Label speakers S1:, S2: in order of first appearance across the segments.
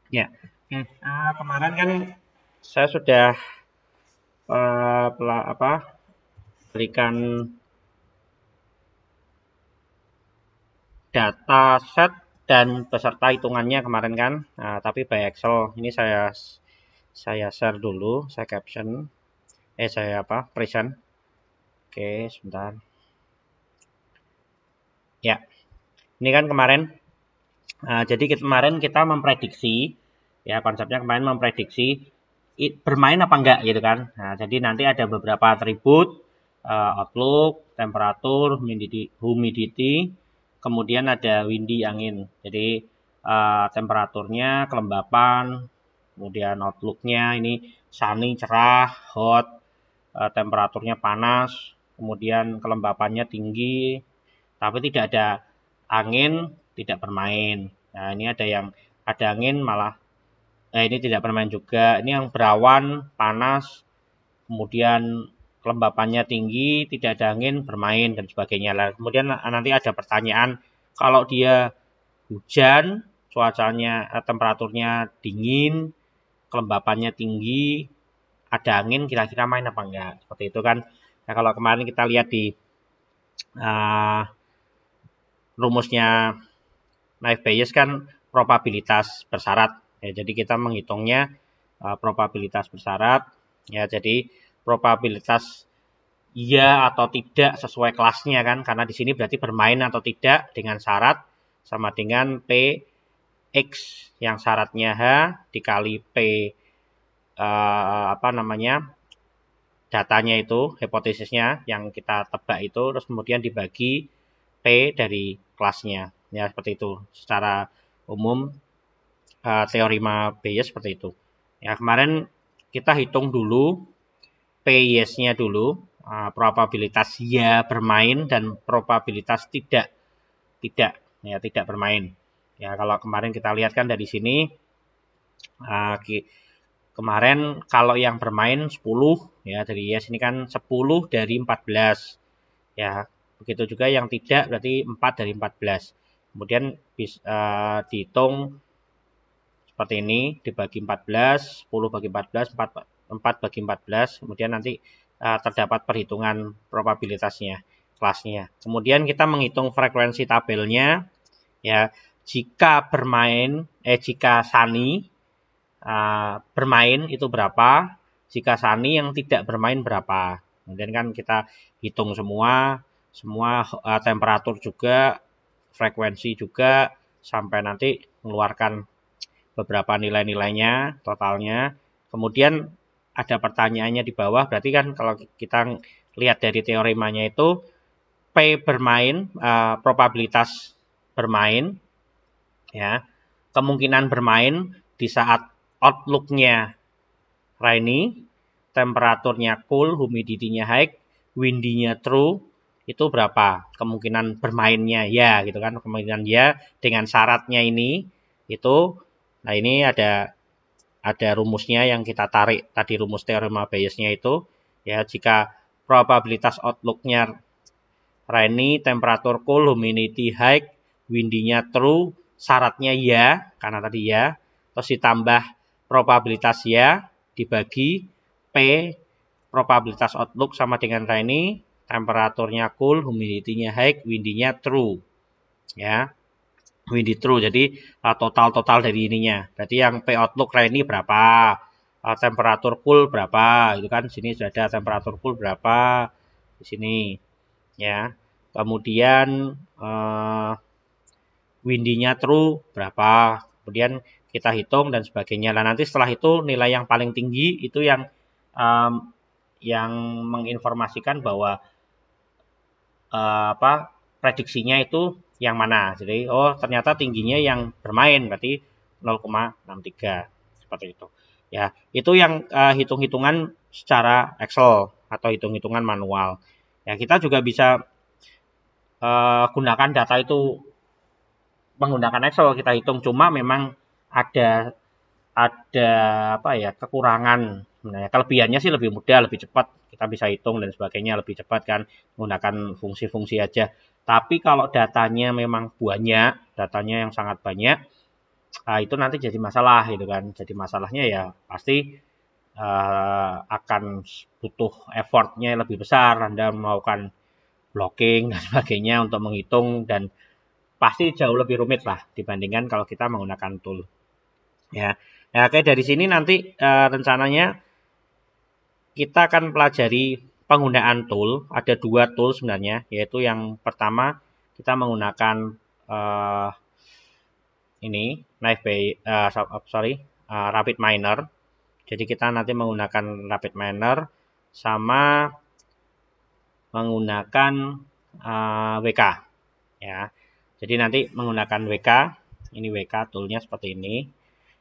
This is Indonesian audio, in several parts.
S1: Ya, oke. Kemarin kan saya sudah berikan data set dan beserta hitungannya kemarin kan. Nah, tapi by Excel ini saya share dulu, saya caption, saya present. Oke, sebentar. Ya, ini kan kemarin. Jadi kemarin kita memprediksi, ya konsepnya kemarin memprediksi bermain apa enggak gitu kan. Nah, jadi nanti ada beberapa atribut, outlook, temperatur, humidity, kemudian ada windy angin. Jadi temperaturnya, kelembapan, kemudian outlooknya ini sunny cerah, hot, temperaturnya panas, kemudian kelembapannya tinggi, tapi tidak ada angin, tidak bermain. Nah, ini ada yang ada angin malah ini tidak bermain juga. Ini yang berawan, panas, kemudian kelembapannya tinggi, tidak ada angin, bermain dan sebagainya. Lah, kemudian nanti ada pertanyaan, kalau dia hujan, cuacanya temperaturnya dingin, kelembapannya tinggi, ada angin, kira-kira main apa enggak? Seperti itu kan. Nah, kalau kemarin kita lihat di uh, rumusnya Naive Bayes kan probabilitas bersyarat. Ya, jadi kita menghitungnya probabilitas bersyarat. Ya, jadi probabilitas iya atau tidak sesuai kelasnya kan, karena di sini berarti bermain atau tidak dengan syarat sama dengan P X yang syaratnya H dikali P datanya itu, hipotesisnya yang kita tebak itu, terus kemudian dibagi P dari kelasnya. Ya, seperti itu. Secara umum teorema Bayes seperti itu. Ya, kemarin kita hitung dulu P yes-nya dulu, probabilitas ya bermain dan probabilitas tidak bermain. Ya, kalau kemarin kita lihat kan dari sini kemarin kalau yang bermain 10 ya dari yes ini kan 10 dari 14. Ya, begitu juga yang tidak berarti 4 dari 14. Kemudian dihitung seperti ini dibagi 14, 10 bagi 14, 4 bagi 14, kemudian nanti terdapat perhitungan probabilitasnya, kelasnya. Kemudian kita menghitung frekuensi tabelnya, ya jika jika Sunny bermain itu berapa, jika Sunny yang tidak bermain berapa. Kemudian kan kita hitung semua temperatur juga, frekuensi juga, sampai nanti mengeluarkan beberapa nilai-nilainya, totalnya. Kemudian ada pertanyaannya di bawah, berarti kan kalau kita lihat dari teoremanya itu, P bermain, probabilitas bermain, ya kemungkinan bermain di saat outlook-nya rainy, temperaturnya cool, humidity-nya high, windy-nya true, itu berapa kemungkinan bermainnya ya gitu kan, kemungkinan ya dengan syaratnya ini itu. Nah, ini ada rumusnya yang kita tarik tadi, rumus teorema Bayes-nya itu ya, jika probabilitas outlook-nya rainy, temperatur cool, humidity high, windy-nya true, syaratnya ya karena tadi ya, terus ditambah probabilitas ya dibagi P probabilitas outlook sama dengan rainy, temperaturnya cool, humidity-nya high, windy-nya true. Ya, windy true. Jadi total dari ininya. Berarti yang P outlook rainy berapa? Temperatur cool berapa? Itu kan di sini sudah ada temperatur cool berapa di sini, ya. Kemudian windy-nya true berapa? Kemudian kita hitung dan sebagainya. Nah, nanti setelah itu nilai yang paling tinggi itu yang menginformasikan bahwa prediksinya itu yang mana. Jadi ternyata tingginya yang bermain berarti 0,63 seperti itu. Ya, itu yang hitung-hitungan secara Excel atau hitung-hitungan manual. Ya, kita juga bisa gunakan data itu menggunakan Excel kita hitung, cuma memang ada kekurangan sebenarnya. Kelebihannya sih lebih mudah, lebih cepat, kita bisa hitung dan sebagainya lebih cepat kan menggunakan fungsi-fungsi aja. Tapi kalau datanya memang banyak, datanya yang sangat banyak, itu nanti jadi masalah gitu kan. Jadi masalahnya ya pasti akan butuh effortnya lebih besar, Anda melakukan blocking dan sebagainya untuk menghitung, dan pasti jauh lebih rumit lah dibandingkan kalau kita menggunakan tool. Ya, oke, dari sini nanti rencananya kita akan pelajari penggunaan tool. Ada 2 tool sebenarnya, yaitu yang pertama kita menggunakan ini Rapid Miner. Jadi kita nanti menggunakan Rapid Miner sama menggunakan WK ya. Jadi nanti menggunakan WK, ini WK toolnya seperti ini.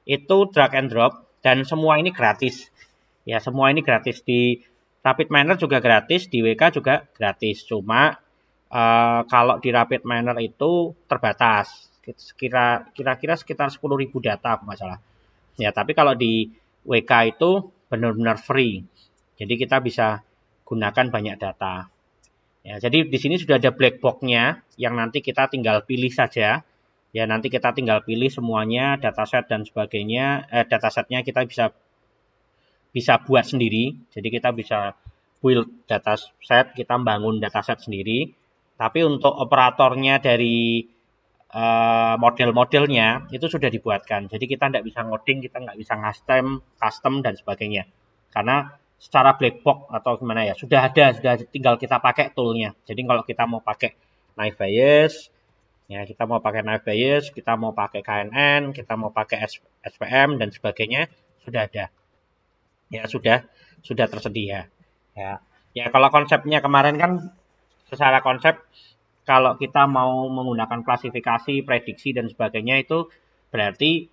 S1: Itu drag and drop dan semua ini gratis. Ya, semua ini gratis. Di Rapid Miner juga gratis, di WK juga gratis. Cuma kalau di Rapid Miner itu terbatas. Kira-kira sekitar 10.000 data aku nggak salah. Ya, tapi kalau di WK itu benar-benar free. Jadi kita bisa gunakan banyak data. Ya, jadi di sini sudah ada black box-nya yang nanti kita tinggal pilih saja. Ya, nanti kita tinggal pilih semuanya, dataset dan sebagainya. Datasetnya kita bisa buat sendiri. Jadi kita bisa build dataset, kita bangun dataset sendiri. Tapi untuk operatornya dari model-modelnya itu sudah dibuatkan. Jadi kita tidak bisa ngoding, kita nggak bisa custom dan sebagainya. Karena secara black box atau gimana ya, sudah tinggal kita pakai toolnya. Jadi kalau kita mau pakai Naive Bayes, ya kita mau pakai Naive Bayes, kita mau pakai KNN, kita mau pakai SPM dan sebagainya, sudah ada. Ya sudah tersedia. Ya kalau konsepnya kemarin kan secara konsep kalau kita mau menggunakan klasifikasi, prediksi dan sebagainya itu berarti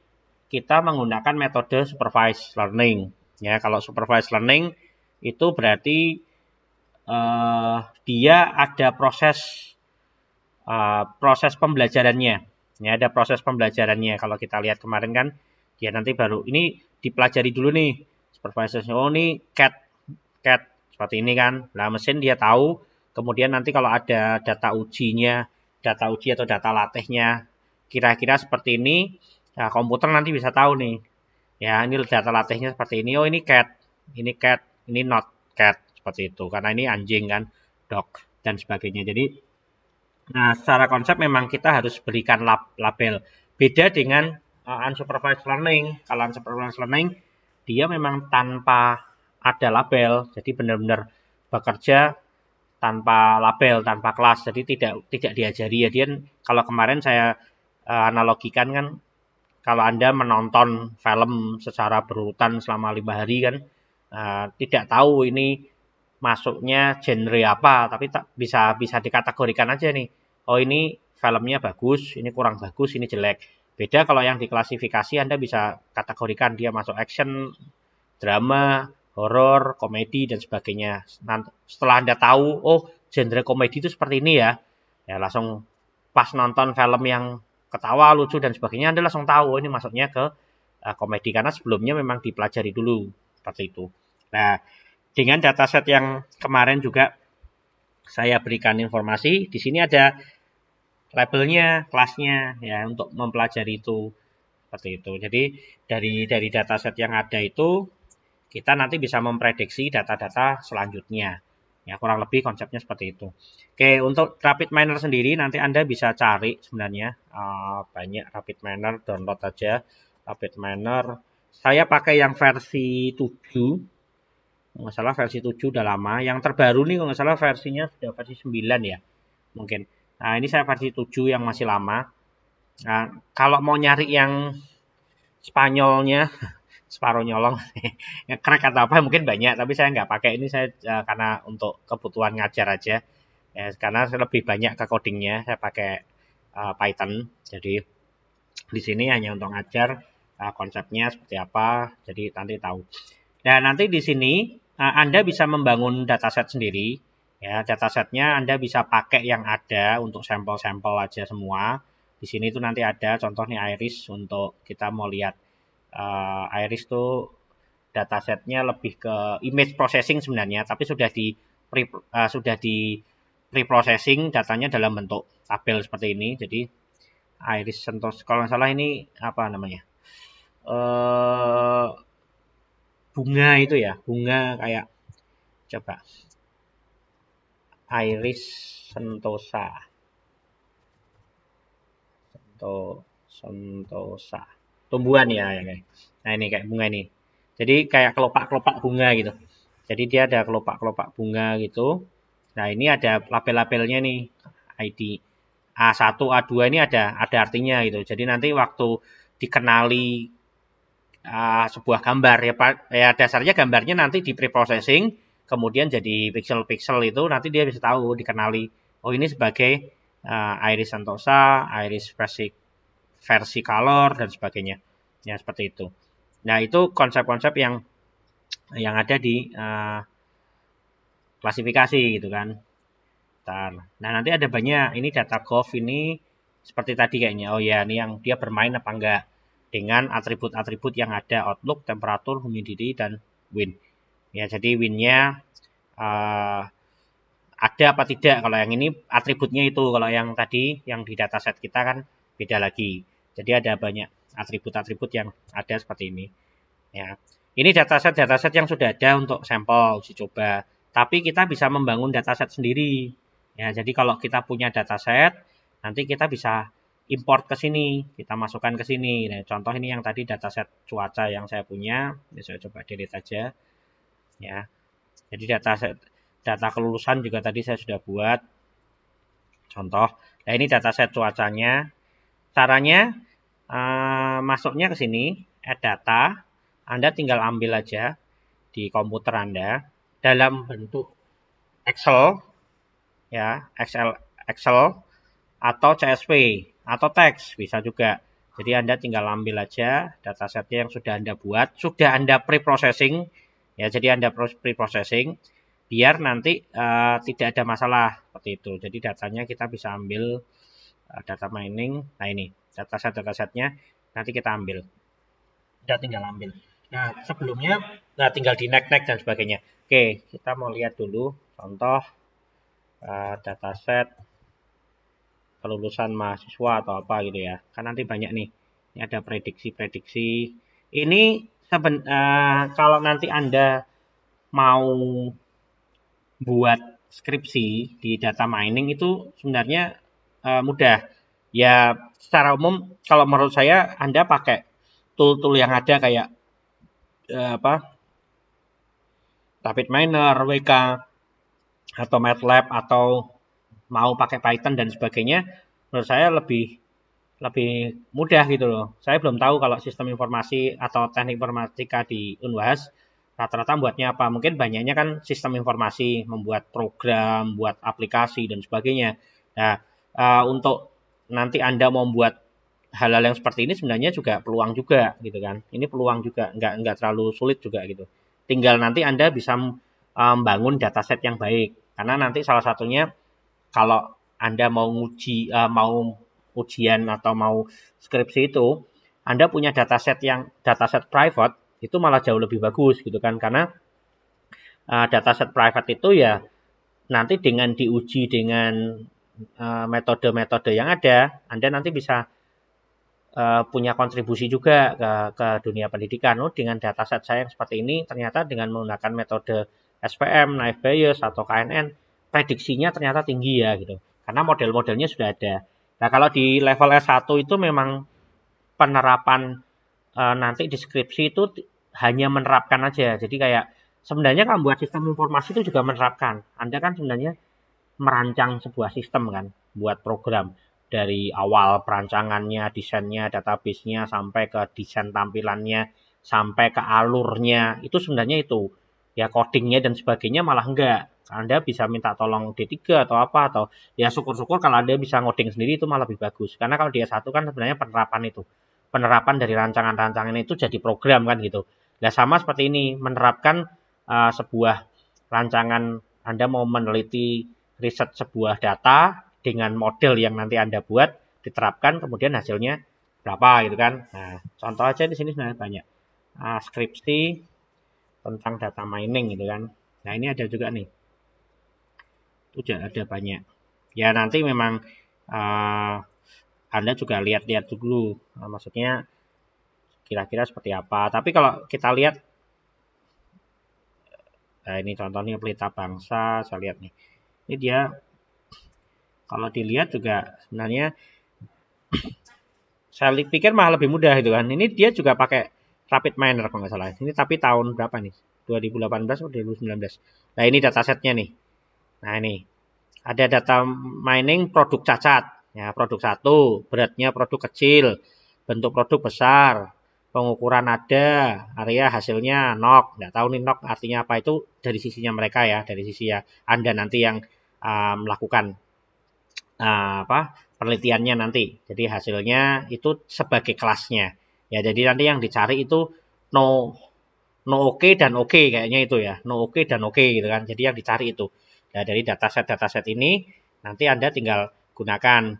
S1: kita menggunakan metode supervised learning. Ya, kalau supervised learning itu berarti dia ada proses pembelajarannya. Ya, ada proses pembelajarannya. Kalau kita lihat kemarin kan, dia nanti baru ini dipelajari dulu nih. Supervised, oh ini cat seperti ini kan. Nah, mesin dia tahu. Kemudian nanti kalau ada data uji atau data latihnya kira-kira seperti ini, nah komputer nanti bisa tahu nih. Ya, ini data latihnya seperti ini. Oh, ini cat, ini not cat seperti itu. Karena ini anjing kan, dog dan sebagainya. Jadi, nah secara konsep memang kita harus berikan label. Beda dengan unsupervised learning. Kalau unsupervised learning dia memang tanpa ada label, jadi benar-benar bekerja tanpa label, tanpa kelas, jadi tidak diajari ya. Dia kalau kemarin saya analogikan kan, kalau Anda menonton film secara berurutan selama 5 hari kan, tidak tahu ini masuknya genre apa, tapi bisa dikategorikan aja nih. Oh ini filmnya bagus, ini kurang bagus, ini jelek. Beda kalau yang diklasifikasi Anda bisa kategorikan dia masuk action, drama, horor, komedi dan sebagainya. Nanti, setelah Anda tahu, oh genre komedi itu seperti ini ya, ya langsung pas nonton film yang ketawa, lucu dan sebagainya, Anda langsung tahu oh, ini masuknya ke komedi karena sebelumnya memang dipelajari dulu seperti itu. Nah, dengan dataset yang kemarin juga saya berikan informasi, di sini ada labelnya, kelasnya ya untuk mempelajari itu seperti itu. Jadi dari dataset yang ada itu kita nanti bisa memprediksi data-data selanjutnya. Ya, kurang lebih konsepnya seperti itu. Oke, untuk Rapid Miner sendiri nanti Anda bisa cari sebenarnya banyak Rapid Miner, download aja Rapid Miner. Saya pakai yang versi 7. Nggak salah versi 7 udah lama. Yang terbaru nih kalau nggak salah versinya sudah versi 9 ya. Mungkin. Nah, ini saya versi 7 yang masih lama. Nah, kalau mau nyari yang Spanyolnya separuh nyolong crack atau apa mungkin banyak, tapi saya nggak pakai ini. Saya karena untuk kebutuhan ngajar aja ya, karena saya lebih banyak ke codingnya saya pakai Python. Jadi di sini hanya untuk ngajar konsepnya seperti apa, jadi nanti tahu. Dan nanti di sini Anda bisa membangun dataset sendiri ya. Datasetnya Anda bisa pakai yang ada untuk sampel-sampel aja semua. Di sini itu nanti ada contohnya Iris untuk kita mau lihat Iris tuh datasetnya lebih ke image processing sebenarnya, tapi sudah di pre-processing datanya dalam bentuk tabel seperti ini. Jadi Iris Sentos kalau nggak salah ini apa namanya? eh, bunga itu ya, bunga kayak coba Iris sentosa, sentosa, tumbuhan ya, ya kayak. Nah ini kayak bunga ini. Jadi kayak kelopak-kelopak bunga gitu. Jadi dia ada kelopak-kelopak bunga gitu. Nah ini ada label-labelnya nih, ID A1, A2 ini ada artinya gitu. Jadi nanti waktu dikenali sebuah gambar ya Pak, ya dasarnya gambarnya nanti di preprocessing, kemudian jadi pixel-pixel itu nanti dia bisa tahu dikenali. Oh ini sebagai iris sentosa, iris versi color dan sebagainya. Ya seperti itu. Nah itu konsep-konsep yang ada di klasifikasi gitu kan. Bentar. Nah nanti ada banyak ini data gov ini seperti tadi kayaknya. Oh ya ini yang dia bermain apa enggak dengan atribut-atribut yang ada outlook, temperatur, humidity dan wind. Ya jadi windnya ada apa tidak. Kalau yang ini atributnya itu. Kalau yang tadi yang di dataset kita kan beda lagi. Jadi ada banyak atribut-atribut yang ada seperti ini. Ya. Ini dataset yang sudah ada untuk sampel uji coba. Tapi kita bisa membangun dataset sendiri. Ya, jadi kalau kita punya dataset, nanti kita bisa import ke sini, kita masukkan ke sini. Nah, contoh ini yang tadi dataset cuaca yang saya punya, ya saya coba delete aja. Ya, jadi data kelulusan juga tadi saya sudah buat. Contoh, nah ini dataset cuacanya. Caranya masuknya ke sini, add data, Anda tinggal ambil aja di komputer Anda dalam bentuk Excel ya, Excel atau CSV atau teks bisa juga. Jadi Anda tinggal ambil aja datasetnya yang sudah Anda buat, sudah Anda pre-processing ya. Jadi Anda pre-processing biar nanti tidak ada masalah seperti itu. Jadi datanya kita bisa ambil data mining. Nah ini datasetnya nanti kita ambil. Udah tinggal ambil. Nah, sebelumnya tinggal di next dan sebagainya. Oke, kita mau lihat dulu contoh dataset kelulusan mahasiswa atau apa gitu ya. Kan nanti banyak nih. Ini ada prediksi-prediksi. Ini kalau nanti Anda mau buat skripsi di data mining itu sebenarnya mudah. Ya, secara umum kalau menurut saya Anda pakai tool-tool yang ada kayak apa RapidMiner, WK, atau MATLAB, atau mau pakai Python dan sebagainya, menurut saya lebih lebih mudah gitu loh. Saya belum tahu kalau sistem informasi atau teknik informatika di Unwahas rata-rata buatnya apa. Mungkin banyaknya kan sistem informasi, membuat program, buat aplikasi dan sebagainya. Nah, untuk nanti Anda mau membuat hal-hal yang seperti ini sebenarnya juga peluang juga gitu kan. Ini peluang juga, nggak terlalu sulit juga gitu. Tinggal nanti Anda bisa membangun dataset yang baik. Karena nanti salah satunya kalau Anda mau mau ujian atau mau skripsi itu, Anda punya dataset private itu malah jauh lebih bagus gitu kan. Karena dataset private itu ya nanti dengan diuji dengan metode-metode yang ada, Anda nanti bisa punya kontribusi juga ke dunia pendidikan. Oh, dengan dataset saya yang seperti ini, ternyata dengan menggunakan metode SPM, Naive Bayes, atau KNN, prediksinya ternyata tinggi ya gitu. Karena model-modelnya sudah ada. Nah, kalau di level S1 itu memang penerapan nanti deskripsi itu hanya menerapkan aja. Jadi kayak sebenarnya kalau buat sistem informasi itu juga menerapkan. Anda kan sebenarnya merancang sebuah sistem kan, buat program dari awal perancangannya, desainnya, database-nya, sampai ke desain tampilannya, sampai ke alurnya, itu sebenarnya itu. Ya codingnya dan sebagainya malah enggak. Anda bisa minta tolong D3 atau apa, atau ya syukur-syukur kalau Anda bisa ngoding sendiri itu malah lebih bagus. Karena kalau dia satu kan sebenarnya penerapan itu. Penerapan dari rancangan-rancangan itu jadi program kan gitu. Nah sama seperti ini, menerapkan sebuah rancangan Anda mau meneliti riset sebuah data dengan model yang nanti Anda buat, diterapkan, kemudian hasilnya berapa gitu kan. Nah, contoh aja di sini sebenarnya banyak. Skripsi tentang data mining gitu kan. Nah, ini ada juga nih. Itu ada banyak. Ya, nanti memang Anda juga lihat-lihat dulu. Maksudnya kira-kira seperti apa. Tapi kalau kita lihat, nah ini contohnya Pelita Bangsa, saya lihat nih. Ini dia, kalau dilihat juga sebenarnya saya pikir malah lebih mudah gitu kan. Ini dia juga pakai Rapid Miner kalau nggak salah. Ini tapi tahun berapa nih? 2018 atau 2019. Nah ini datasetnya nih. Nah ini ada data mining produk cacat. Ya, produk 1, beratnya produk kecil, bentuk produk besar, pengukuran ada, area hasilnya NOC. Nggak tahu nih NOC artinya apa, itu dari sisinya mereka ya, dari sisi ya Anda nanti yang melakukan penelitiannya nanti. Jadi hasilnya itu sebagai kelasnya. Ya, jadi nanti yang dicari itu no oke dan oke kayaknya itu ya. No oke dan oke gitu kan. Jadi yang dicari itu. Nah, dari dataset ini nanti Anda tinggal gunakan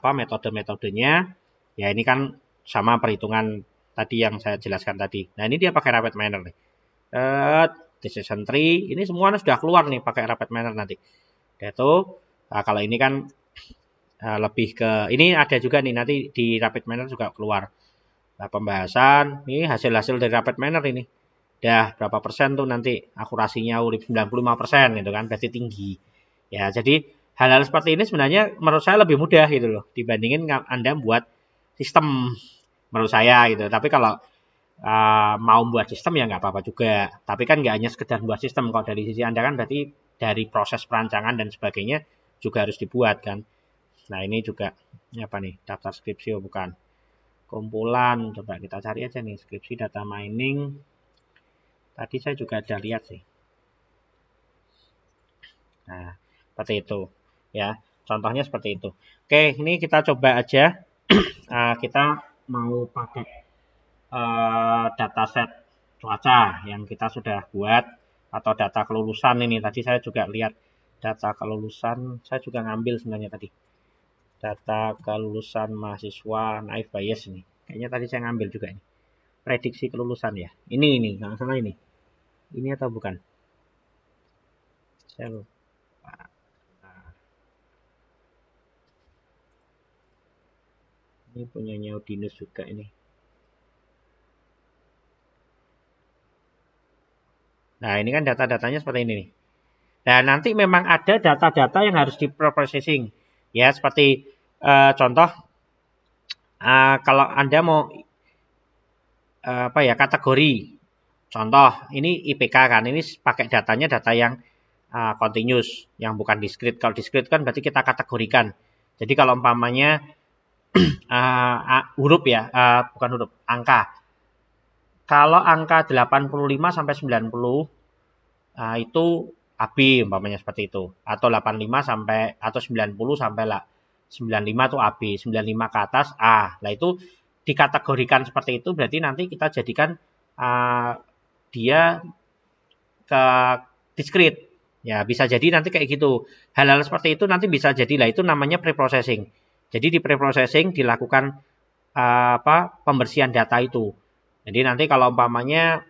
S1: metode-metodenya. Ya, ini kan sama perhitungan tadi yang saya jelaskan tadi. Nah, ini dia pakai Rapid Miner nih. Decision tree, ini semua sudah keluar nih pakai Rapid Miner nanti. Itu kalau ini kan lebih ke, ini ada juga nih nanti di Rapid Miner juga keluar. Nah, pembahasan, ini hasil-hasil dari Rapid Miner ini. Dah berapa persen tuh nanti akurasinya 95% gitu kan, berarti tinggi. Ya, jadi hal-hal seperti ini sebenarnya menurut saya lebih mudah gitu loh dibandingin Anda buat sistem menurut saya gitu. Tapi kalau mau buat sistem ya nggak apa-apa juga. Tapi kan nggak hanya sekedar buat sistem, kalau dari sisi Anda kan berarti dari proses perancangan dan sebagainya juga harus dibuat kan. Nah ini juga ini apa nih, daftar skripsi bukan, kumpulan, coba kita cari aja nih skripsi data mining. Tadi saya juga ada lihat sih. Nah seperti itu ya, contohnya seperti itu. Oke, ini kita coba aja. Kita mau pakai dataset cuaca yang kita sudah buat, atau data kelulusan ini. Tadi saya juga lihat data kelulusan, saya juga ngambil sebenarnya tadi data kelulusan mahasiswa naif bias ini. Kayaknya tadi saya ngambil juga ini. Prediksi kelulusan ya. Ini nggak salah ini. Ini atau bukan? Saya lupa. Ini punyanya Udinus juga ini. Nah, ini kan data-datanya seperti ini nih. Nah, nanti memang ada data-data yang harus di processing. Ya, seperti contoh, kalau Anda mau kategori. Contoh, ini IPK kan, ini pakai datanya data yang continuous, yang bukan discrete. Kalau discrete kan berarti kita kategorikan. Jadi kalau umpamanya huruf ya, bukan huruf, angka. Kalau angka 85 sampai 90 itu AB umpamanya seperti itu, atau 85 sampai atau 90 sampai 95 itu AB, 95 ke atas A. Nah itu dikategorikan seperti itu, berarti nanti kita jadikan dia ke discrete. Ya, bisa jadi nanti kayak gitu. Hal-hal seperti itu nanti bisa jadi, lah itu namanya preprocessing. Jadi di preprocessing dilakukan pembersihan data itu. Jadi nanti kalau umpamanya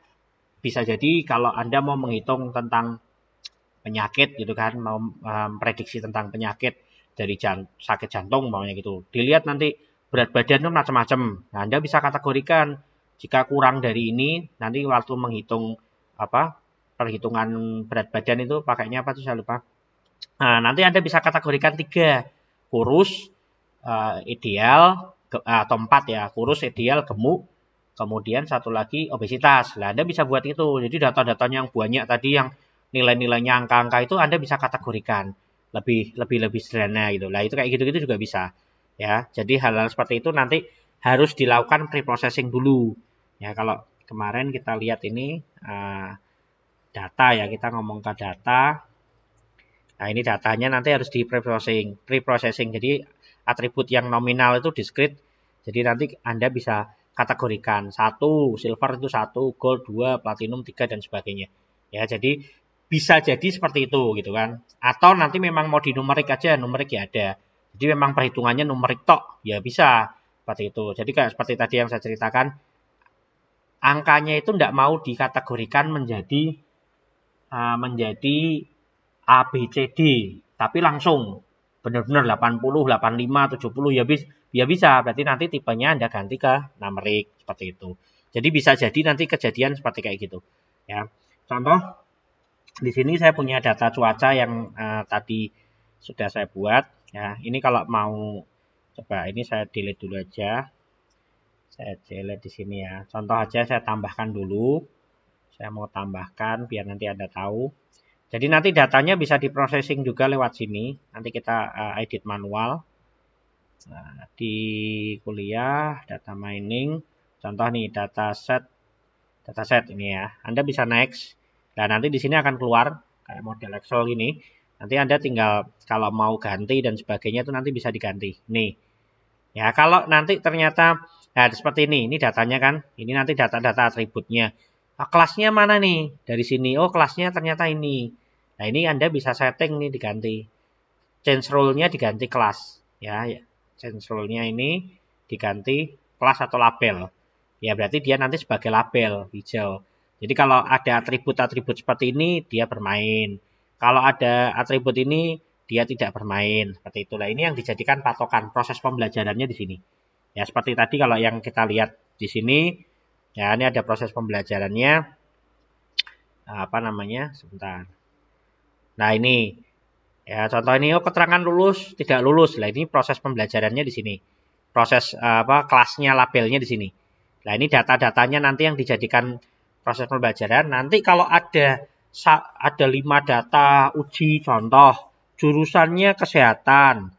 S1: bisa jadi kalau Anda mau menghitung tentang penyakit gitu kan, mau prediksi tentang penyakit dari sakit jantung umpamanya gitu. Dilihat nanti berat badan itu macam-macam. Nah, Anda bisa kategorikan. Jika kurang dari ini, nanti waktu menghitung perhitungan berat badan itu pakainya apa tuh saya lupa. Nah, nanti Anda bisa kategorikan 3. Kurus, ideal, atau 4 ya. Kurus, ideal, gemuk. Kemudian satu lagi obesitas. Nah, Anda bisa buat itu. Jadi data-datanya yang banyak tadi, yang nilai-nilainya angka-angka itu Anda bisa kategorikan. Lebih sederhana gitu. Nah, itu kayak gitu-gitu juga bisa. Ya, jadi hal-hal seperti itu nanti harus dilakukan preprocessing dulu. Ya, kalau kemarin kita lihat ini data ya, kita ngomong ke data. Nah, ini datanya nanti harus di preprocessing. Jadi atribut yang nominal itu discrete. Jadi nanti Anda bisa kategorikan 1, silver itu 1, gold 2, platinum 3 dan sebagainya. Ya, jadi bisa jadi seperti itu gitu kan. Atau nanti memang mau di numerik aja, numerik ya ada. Jadi memang perhitungannya numerik tok, ya bisa seperti itu. Jadi kayak seperti tadi yang saya ceritakan, angkanya itu tidak mau dikategorikan menjadi A, B, C, D, tapi langsung. benar-benar 80, 85, 70 ya bisa. Berarti nanti tipenya Anda ganti ke numerik seperti itu. Jadi bisa jadi nanti kejadian seperti kayak gitu. Ya. Contoh di sini saya punya data cuaca yang tadi sudah saya buat. Ya, ini kalau mau coba ini saya delete dulu aja. Saya delete di sini ya. Contoh aja saya tambahkan dulu. Saya mau tambahkan biar nanti Anda tahu. Jadi nanti datanya bisa diprocessing juga lewat sini. Nanti kita edit manual. Nah, di kuliah data mining, contoh nih dataset ini ya. Anda bisa next. Nah, nanti di sini akan keluar kayak model Excel ini. Nanti Anda tinggal kalau mau ganti dan sebagainya itu nanti bisa diganti. Nih. Ya, kalau nanti ternyata nah seperti ini datanya kan. Ini nanti data-data atributnya. Nah, kelasnya mana nih? Dari sini. Oh, kelasnya ternyata ini. Nah, ini Anda bisa setting nih diganti. Change role-nya diganti kelas. Ya. Change role-nya ini diganti kelas atau label. Ya, berarti dia nanti sebagai label hijau. Jadi kalau ada atribut-atribut seperti ini, dia bermain. Kalau ada atribut ini, dia tidak bermain. Seperti itulah. Ini yang dijadikan patokan proses pembelajarannya di sini. Ya, seperti tadi kalau yang kita lihat di sini, ya ini ada proses pembelajarannya. Apa namanya? Sebentar. Nah, ini ya contoh ini keterangan lulus, tidak lulus. Nah, ini proses pembelajarannya di sini. Proses kelasnya, labelnya di sini. Nah, ini data-datanya nanti yang dijadikan proses pembelajaran. Nanti kalau ada 5 data uji contoh, jurusannya kesehatan.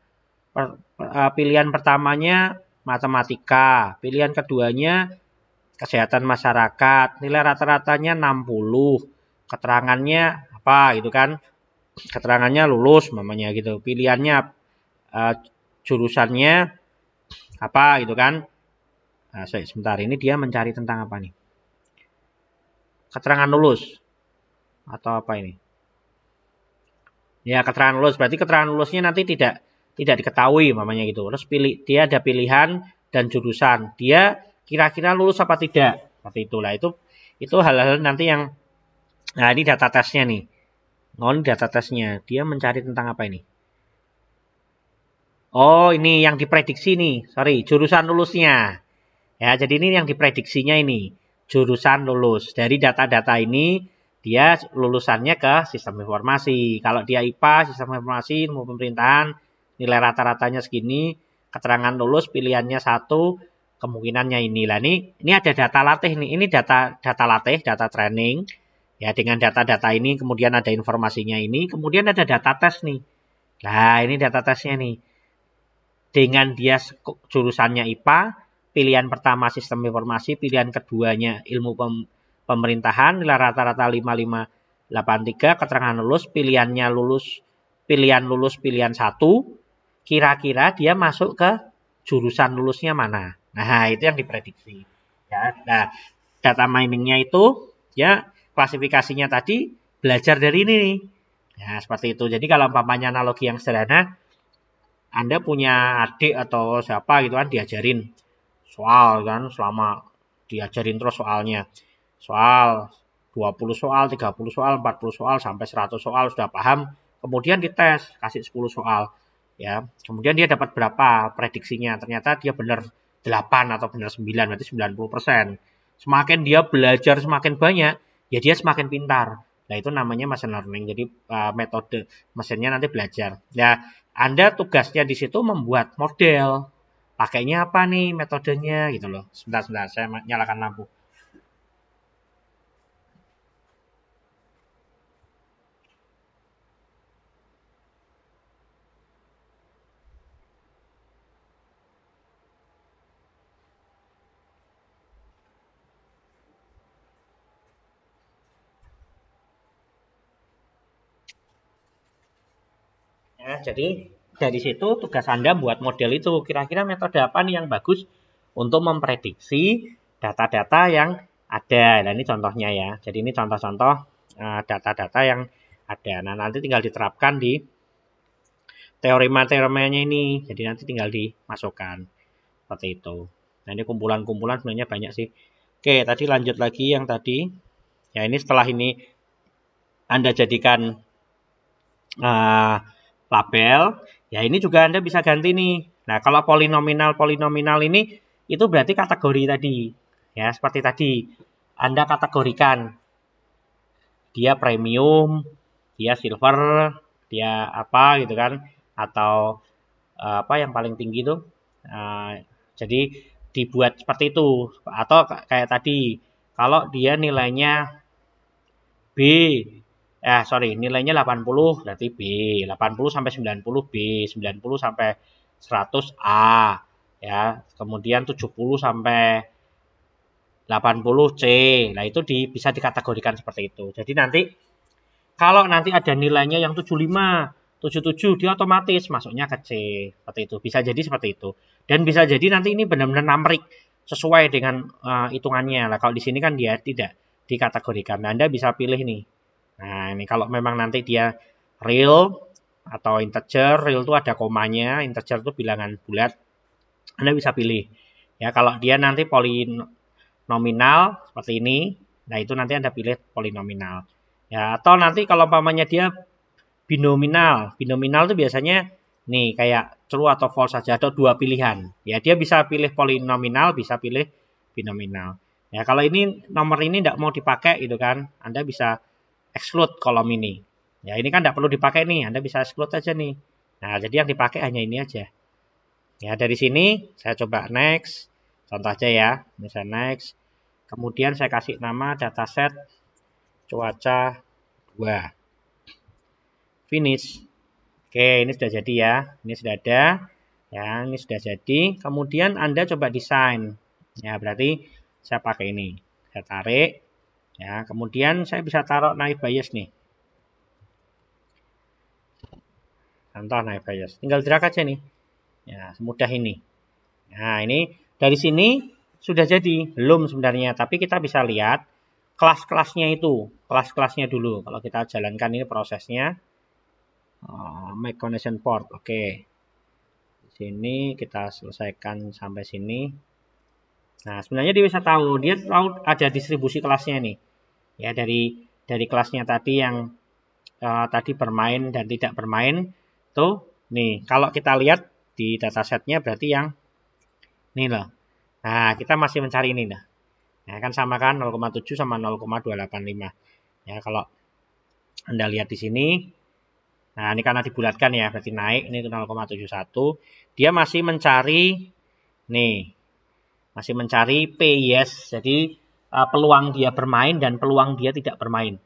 S1: Pilihan pertamanya matematika, pilihan keduanya kesehatan masyarakat, nilai rata-ratanya 60, keterangannya apa gitu kan, keterangannya lulus mamanya gitu, pilihannya jurusannya apa gitu kan. Nah, sebentar ini dia mencari tentang apa nih, keterangan lulus atau apa ini ya, keterangan lulus, berarti keterangan lulusnya nanti tidak diketahui mamanya gitu. Terus dia ada pilihan dan jurusan, dia kira-kira lulus apa tidak, seperti itulah. Itu hal-hal nanti yang nah ini data tesnya nih. Ini data tesnya, dia mencari tentang apa ini? Oh, ini yang diprediksi nih, sorry, jurusan lulusnya. Ya, jadi ini yang diprediksinya ini, jurusan lulus. Dari data-data ini, dia lulusannya ke sistem informasi. Kalau dia IPA, sistem informasi, ilmu pemerintahan, nilai rata-ratanya segini, keterangan lulus pilihannya 1, kemungkinannya ini. Lah ini ada data latih nih. Ini data latih, data training. Ya, dengan data-data ini kemudian ada informasinya ini, kemudian ada data tes nih. Nah, ini data tesnya nih. Dengan dia jurusannya IPA, pilihan pertama sistem informasi, pilihan keduanya ilmu pemerintahan, nilai rata-rata 5583, keterangan lulus, pilihan lulus pilihan 1, kira-kira dia masuk ke jurusan lulusnya mana. Nah, itu yang diprediksi. Ya, nah, data miningnya itu ya klasifikasinya tadi belajar dari ini nih. Ya, seperti itu. Jadi kalau umpamanya analogi yang sederhana, Anda punya adik atau siapa gitu kan diajarin soal kan, selama diajarin terus soalnya. Soal 20 soal, 30 soal, 40 soal sampai 100 soal sudah paham, kemudian dites, kasih 10 soal. Ya, kemudian dia dapat berapa prediksinya? Ternyata dia benar 8 atau benar 9, berarti 90%. Semakin dia belajar semakin banyak, ya dia semakin pintar. Nah, itu namanya machine learning. Jadi metode mesinnya nanti belajar. Ya, Anda tugasnya di situ membuat model. Pakainya apa nih metodenya gitu loh. Sebentar, saya nyalakan lampu. Ya, jadi dari situ tugas Anda buat model itu. Kira-kira metode apa nih yang bagus untuk memprediksi data-data yang ada. Nah, ini contohnya ya. Jadi ini contoh-contoh data-data yang ada. Nah, nanti tinggal diterapkan di teorema-teoremanya ini. Jadi nanti tinggal dimasukkan. Seperti itu. Nah, ini kumpulan-kumpulan sebenarnya banyak sih. Oke, tadi lanjut lagi yang tadi. Ya, ini setelah ini Anda jadikan label, Ya ini juga Anda bisa ganti nih. Nah kalau polinomial ini itu berarti kategori tadi. Ya seperti tadi. Anda kategorikan. Dia premium, dia silver, dia apa gitu kan. Atau apa yang paling tinggi itu. Jadi dibuat seperti itu. Atau kayak tadi. Kalau dia nilainya B, nilainya 80 berarti B, 80 sampai 90 B, 90 sampai 100 A, ya. Kemudian 70 sampai 80 C. Nah, itu bisa dikategorikan seperti itu. Jadi nanti kalau nanti ada nilainya yang 75, 77 dia otomatis masuknya ke C. Seperti itu. Bisa jadi seperti itu. Dan bisa jadi nanti ini benar-benar numerik sesuai dengan hitungannya. Nah, kalau di sini kan dia tidak dikategorikan. Nah, Anda bisa pilih nih. Nah, ini kalau memang nanti dia real atau integer, real itu ada komanya, integer itu bilangan bulat, Anda bisa pilih. Ya, kalau dia nanti polinomial seperti ini, nah itu nanti Anda pilih polinomial. Ya, atau nanti kalau umpamanya dia binominal. Binominal itu biasanya nih kayak true atau false saja atau dua pilihan. Ya, dia bisa pilih polinomial, bisa pilih binominal. Ya, kalau ini nomor ini tidak mau dipakai gitu kan, Anda bisa exclude kolom ini. Ya, ini kan tidak perlu dipakai nih, Anda bisa exclude aja nih. Nah, jadi yang dipakai hanya ini aja. Ya, dari sini saya coba next. Contoh aja ya, misalnya next. Kemudian saya kasih nama dataset cuaca 2. Finish. Oke, ini sudah jadi ya. Ini sudah ada. Ya, ini sudah jadi. Kemudian Anda coba desain. Ya, berarti saya pakai ini. Saya tarik. Ya, kemudian saya bisa taruh naive Bayes nih. Contoh naive Bayes. Tinggal drag aja nih. Ya, semudah ini. Nah, ini dari sini sudah jadi. Belum sebenarnya, tapi kita bisa lihat kelas-kelasnya itu. Kelas-kelasnya dulu. Kalau kita jalankan ini prosesnya. Make connection port. Oke. Di sini kita selesaikan sampai sini. Nah, sebenarnya dia bisa tahu. Dia tahu ada distribusi kelasnya nih. Ya, dari kelasnya tadi yang tadi bermain dan tidak bermain. Tuh, nih. Kalau kita lihat di datasetnya berarti yang ini loh. Nah, kita masih mencari ini nah. Nah, kan sama kan 0,7 sama 0,285. Ya, kalau Anda lihat di sini. Nah, ini karena dibulatkan ya, berarti naik ini 0,71. Dia masih mencari nih. Masih mencari P yes. Jadi peluang dia bermain dan peluang dia tidak bermain.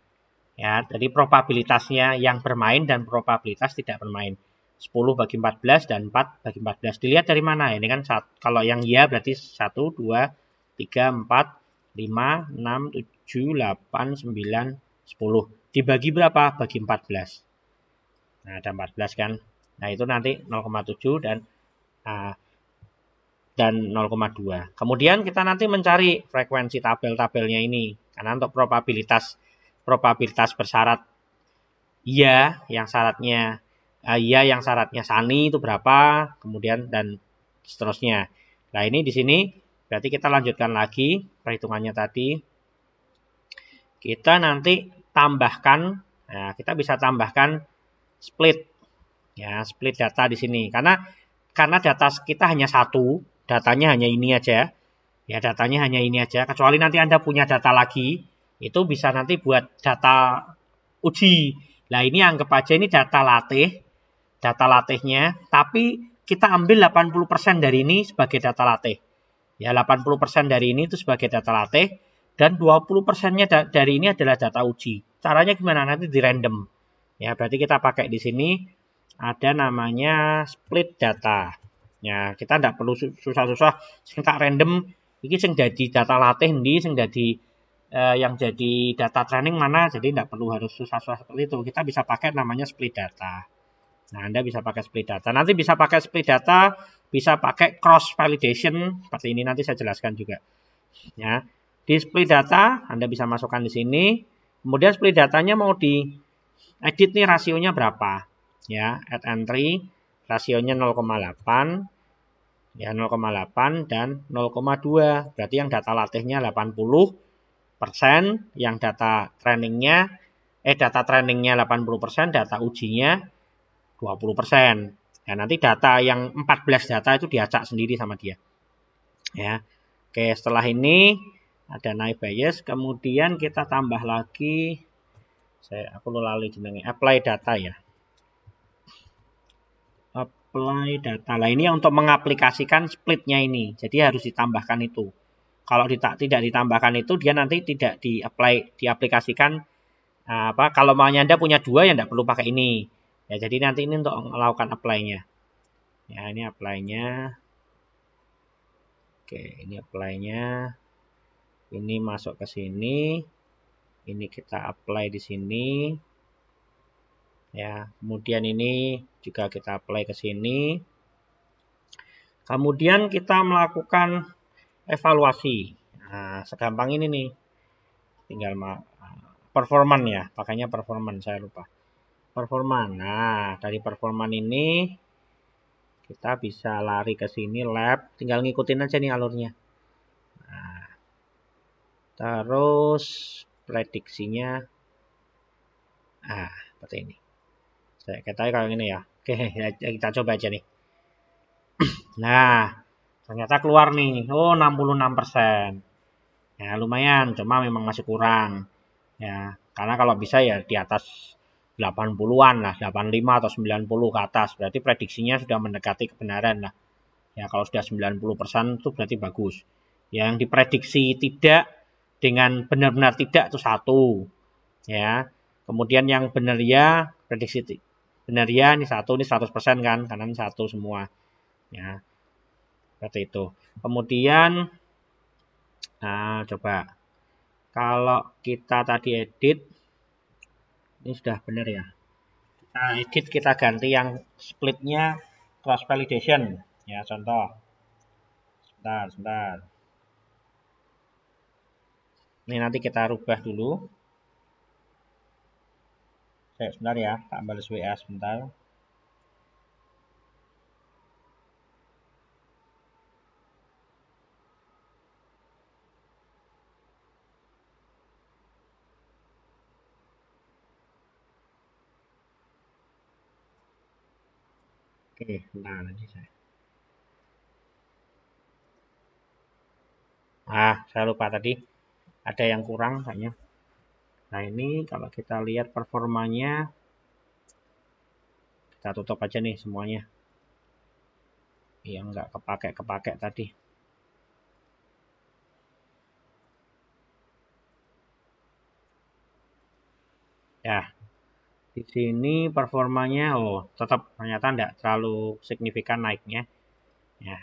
S1: Ya, jadi probabilitasnya yang bermain dan probabilitas tidak bermain. 10 bagi 14 dan 4 bagi 14. Dilihat dari mana? Ini kan kalau yang ya berarti 1, 2, 3, 4, 5, 6, 7, 8, 9, 10. Dibagi berapa? Bagi 14. Nah, ada 14 kan. Nah, itu nanti 0,7 dan 0,2. Kemudian kita nanti mencari frekuensi tabel-tabelnya ini. Karena untuk probabilitas bersyarat iya yang syaratnya Sani itu berapa, kemudian dan seterusnya. Nah, ini di sini berarti kita lanjutkan lagi perhitungannya tadi. Kita nanti tambahkan, nah, kita bisa tambahkan split. Ya, split data di sini. Karena data kita hanya satu, datanya hanya ini aja. Ya, datanya hanya ini aja. Kecuali nanti Anda punya data lagi, itu bisa nanti buat data uji. Nah, ini anggap aja ini data latihnya, tapi kita ambil 80% dari ini sebagai data latih. Ya, 80% dari ini itu sebagai data latih, dan 20%-nya dari ini adalah data uji. Caranya gimana? Nanti di random. Ya, berarti kita pakai di sini ada namanya split data. Ya, kita tidak perlu susah-susah sing tak random iki sing jadi data latih ndi, sing jadi yang jadi data training mana, jadi tidak perlu harus susah-susah seperti itu. Kita bisa pakai namanya split data. Nah, Anda bisa pakai split data. Nanti bisa pakai split data, bisa pakai cross validation seperti ini, nanti saya jelaskan juga. Ya, di split data Anda bisa masukkan di sini. Kemudian split datanya mau di edit nih rasionya berapa? Ya, add entry rasionya 0,8. Ya, 0,8 dan 0,2. Berarti yang data latihnya 80%, yang data trainingnya 80%, data ujinya 20%. Nah, nanti data yang 14 data itu diacak sendiri sama dia. Ya. Oke, setelah ini ada naive Bayes, kemudian kita tambah lagi, aku lali jenenge, apply data ya. Apply data. Nah, ini untuk mengaplikasikan splitnya ini. Jadi harus ditambahkan itu. Kalau tidak ditambahkan itu, dia nanti tidak diaplikasikan. Kalau maunya Anda punya 2 ya tidak perlu pakai ini. Ya, jadi nanti ini untuk melakukan apply-nya. Ya, ini apply-nya. Oke, ini apply-nya. Ini masuk ke sini. Ini kita apply di sini. Ya, kemudian ini juga kita apply ke sini. Kemudian kita melakukan evaluasi. Nah, segampang ini nih. Tinggal performan ya, pakainya performan, saya lupa. Performan. Nah, dari performan ini kita bisa lari ke sini lab, tinggal ngikutin aja nih alurnya. Nah, terus prediksinya seperti ini. Kita kalau ini ya. Oke, kita coba aja nih. Nah, ternyata keluar nih. Oh, 66%. Ya, lumayan, cuma memang masih kurang. Ya, karena kalau bisa ya di atas 80-an lah, 85 atau 90 ke atas. Berarti prediksinya sudah mendekati kebenaran lah. Ya, kalau sudah 90% itu berarti bagus. Yang diprediksi tidak dengan benar-benar tidak itu 1. Ya. Kemudian yang benar ya, prediksi benar ya ini 1, ini 100% kan, karena ini 1 semua. Ya. Seperti itu. Kemudian coba kalau kita tadi edit, ini sudah benar ya. Kita edit, kita ganti yang splitnya cross validation. Ya, contoh. Sebentar. Ini nanti kita rubah dulu. Sebentar ya, tak balas WA sebentar. Oke, bentar nanti saya. Saya lupa tadi. Ada yang kurang kayaknya. Nah, ini kalau kita lihat performanya, kita tutup aja nih semuanya. Yang nggak kepake tadi. Ya, di sini performanya, tetap ternyata nggak terlalu signifikan naiknya. Ya,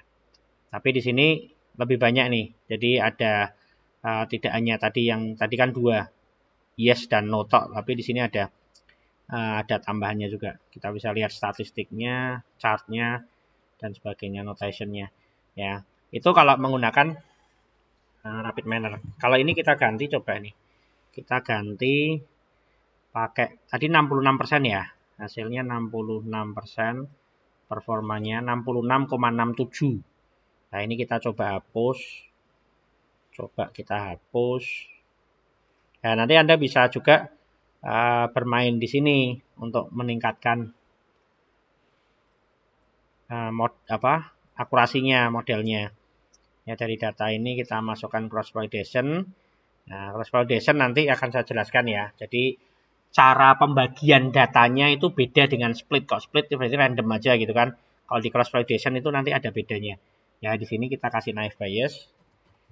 S1: tapi di sini lebih banyak nih. Jadi ada tidak hanya tadi kan 2 yes dan no tok, tapi di sini ada tambahannya juga. Kita bisa lihat statistiknya, chartnya, dan sebagainya, notationnya. Ya, itu kalau menggunakan rapid manner. Kalau ini kita ganti coba nih. Kita ganti pakai tadi 66% ya. Hasilnya 66%, performanya 66,67. Nah, ini kita coba hapus. Coba kita hapus. Nah, nanti Anda bisa juga bermain di sini untuk meningkatkan akurasinya, modelnya. Ya, dari data ini kita masukkan cross validation. Nah, cross validation nanti akan saya jelaskan ya. Jadi cara pembagian datanya itu beda dengan split. Kok split itu berarti random aja gitu kan. Kalau di cross validation itu nanti ada bedanya. Ya, di sini kita kasih naive Bayes.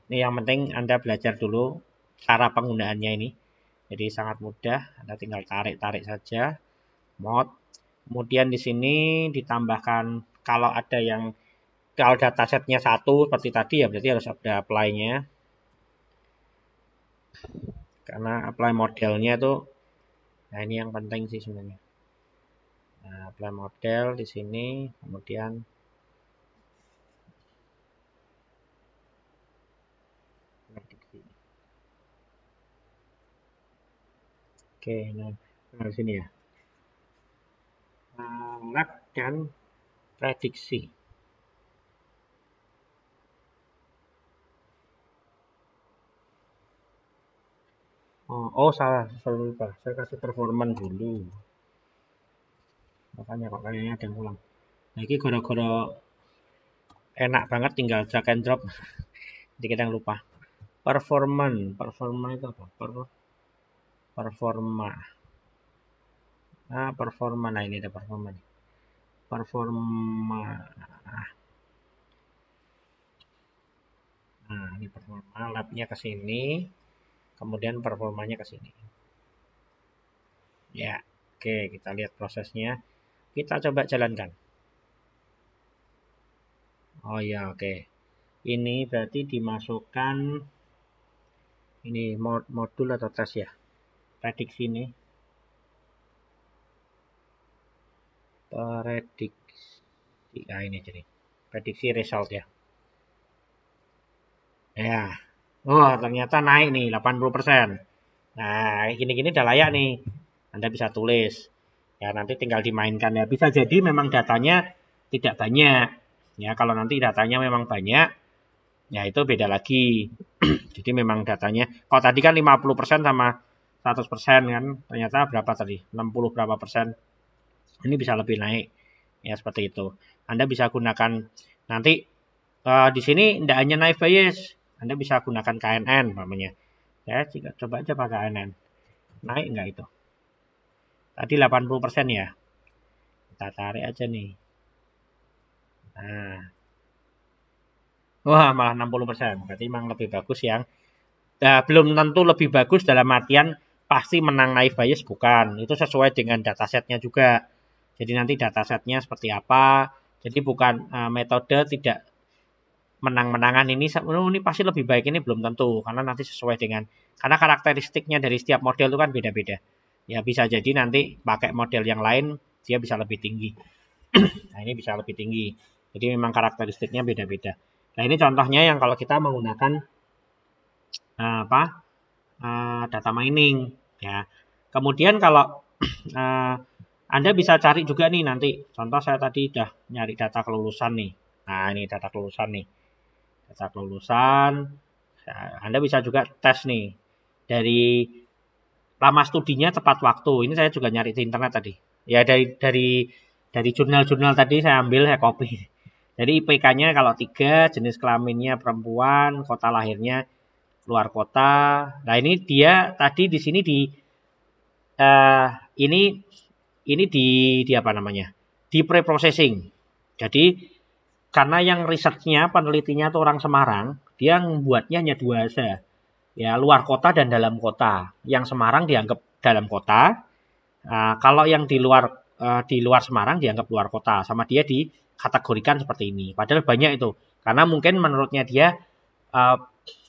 S1: Ini yang penting Anda belajar dulu cara penggunaannya ini. Jadi sangat mudah, Anda tinggal tarik-tarik saja. Mod. Kemudian di sini ditambahkan kalau datasetnya 1 seperti tadi ya berarti harus ada apply-nya. Karena apply modelnya itu, nah ini yang penting sih sebenarnya. Nah, apply model di sini, kemudian prediksi. Oke, nah di sini ya. Lab dan prediksi. Salah, lupa. Saya kasih performan dulu. Makanya kok kayaknya ada yang ulang. Nah, ini gara-gara enak banget tinggal drag and drop. Jadi kita lupa. Performa itu apa? Performa. Performa. Nah, ini ada performa nih. Performa. Nah, ini performa. Labnya ke sini. Kemudian performanya ke sini. Ya, oke, kita lihat prosesnya. Kita coba jalankan. Oh ya, oke. Ini berarti dimasukkan ini modul atau tes ya. Prediksi ini. Prediksi. Nah, ini jadi. Prediksi result ya. Ya. Oh, ternyata naik nih 80%. Nah, gini-gini udah layak nih. Anda bisa tulis. Ya, nanti tinggal dimainkan ya. Bisa jadi memang datanya tidak banyak. Ya, kalau nanti datanya memang banyak, ya itu beda lagi. Jadi memang datanya, kalau tadi kan 50% sama 100% kan, ternyata berapa tadi? 60 berapa persen. Ini bisa lebih naik. Ya, seperti itu. Anda bisa gunakan nanti di sini tidak hanya naik bias, Anda bisa gunakan KNN namanya. Ya, coba aja pakai KNN. Naik enggak itu? Tadi 80% ya. Kita tarik aja nih. Nah. Wah, malah 60%. Berarti memang lebih bagus yang belum tentu lebih bagus dalam artian pasti menang naik bias bukan. Itu sesuai dengan datasetnya juga. Jadi nanti datasetnya seperti apa. Jadi bukan metode tidak menang-menangan ini pasti lebih baik, ini belum tentu karena nanti sesuai dengan, karena karakteristiknya dari setiap model itu kan beda-beda. Ya bisa jadi nanti pakai model yang lain dia bisa lebih tinggi. Nah, ini bisa lebih tinggi. Jadi memang karakteristiknya beda-beda. Nah, ini contohnya yang kalau kita menggunakan data mining ya. Kemudian kalau Anda bisa cari juga nih nanti. Contoh saya tadi udah nyari data kelulusan nih. Nah, ini data kelulusan nih. Data kelulusan. Anda bisa juga tes nih. Dari lama studinya tepat waktu. Ini saya juga nyari di internet tadi. Ya dari jurnal-jurnal tadi saya ambil, saya copy. Jadi IPK-nya kalau 3, jenis kelaminnya perempuan, kota lahirnya luar kota. Nah, ini dia tadi di sini ini di apa namanya? Di pre-processing. Jadi karena yang risetnya, penelitinya itu orang Semarang, dia membuatnya hanya 2 saja. Ya, luar kota dan dalam kota. Yang Semarang dianggap dalam kota. Kalau yang di luar Semarang dianggap luar kota. Sama dia dikategorikan seperti ini. Padahal banyak itu. Karena mungkin menurutnya dia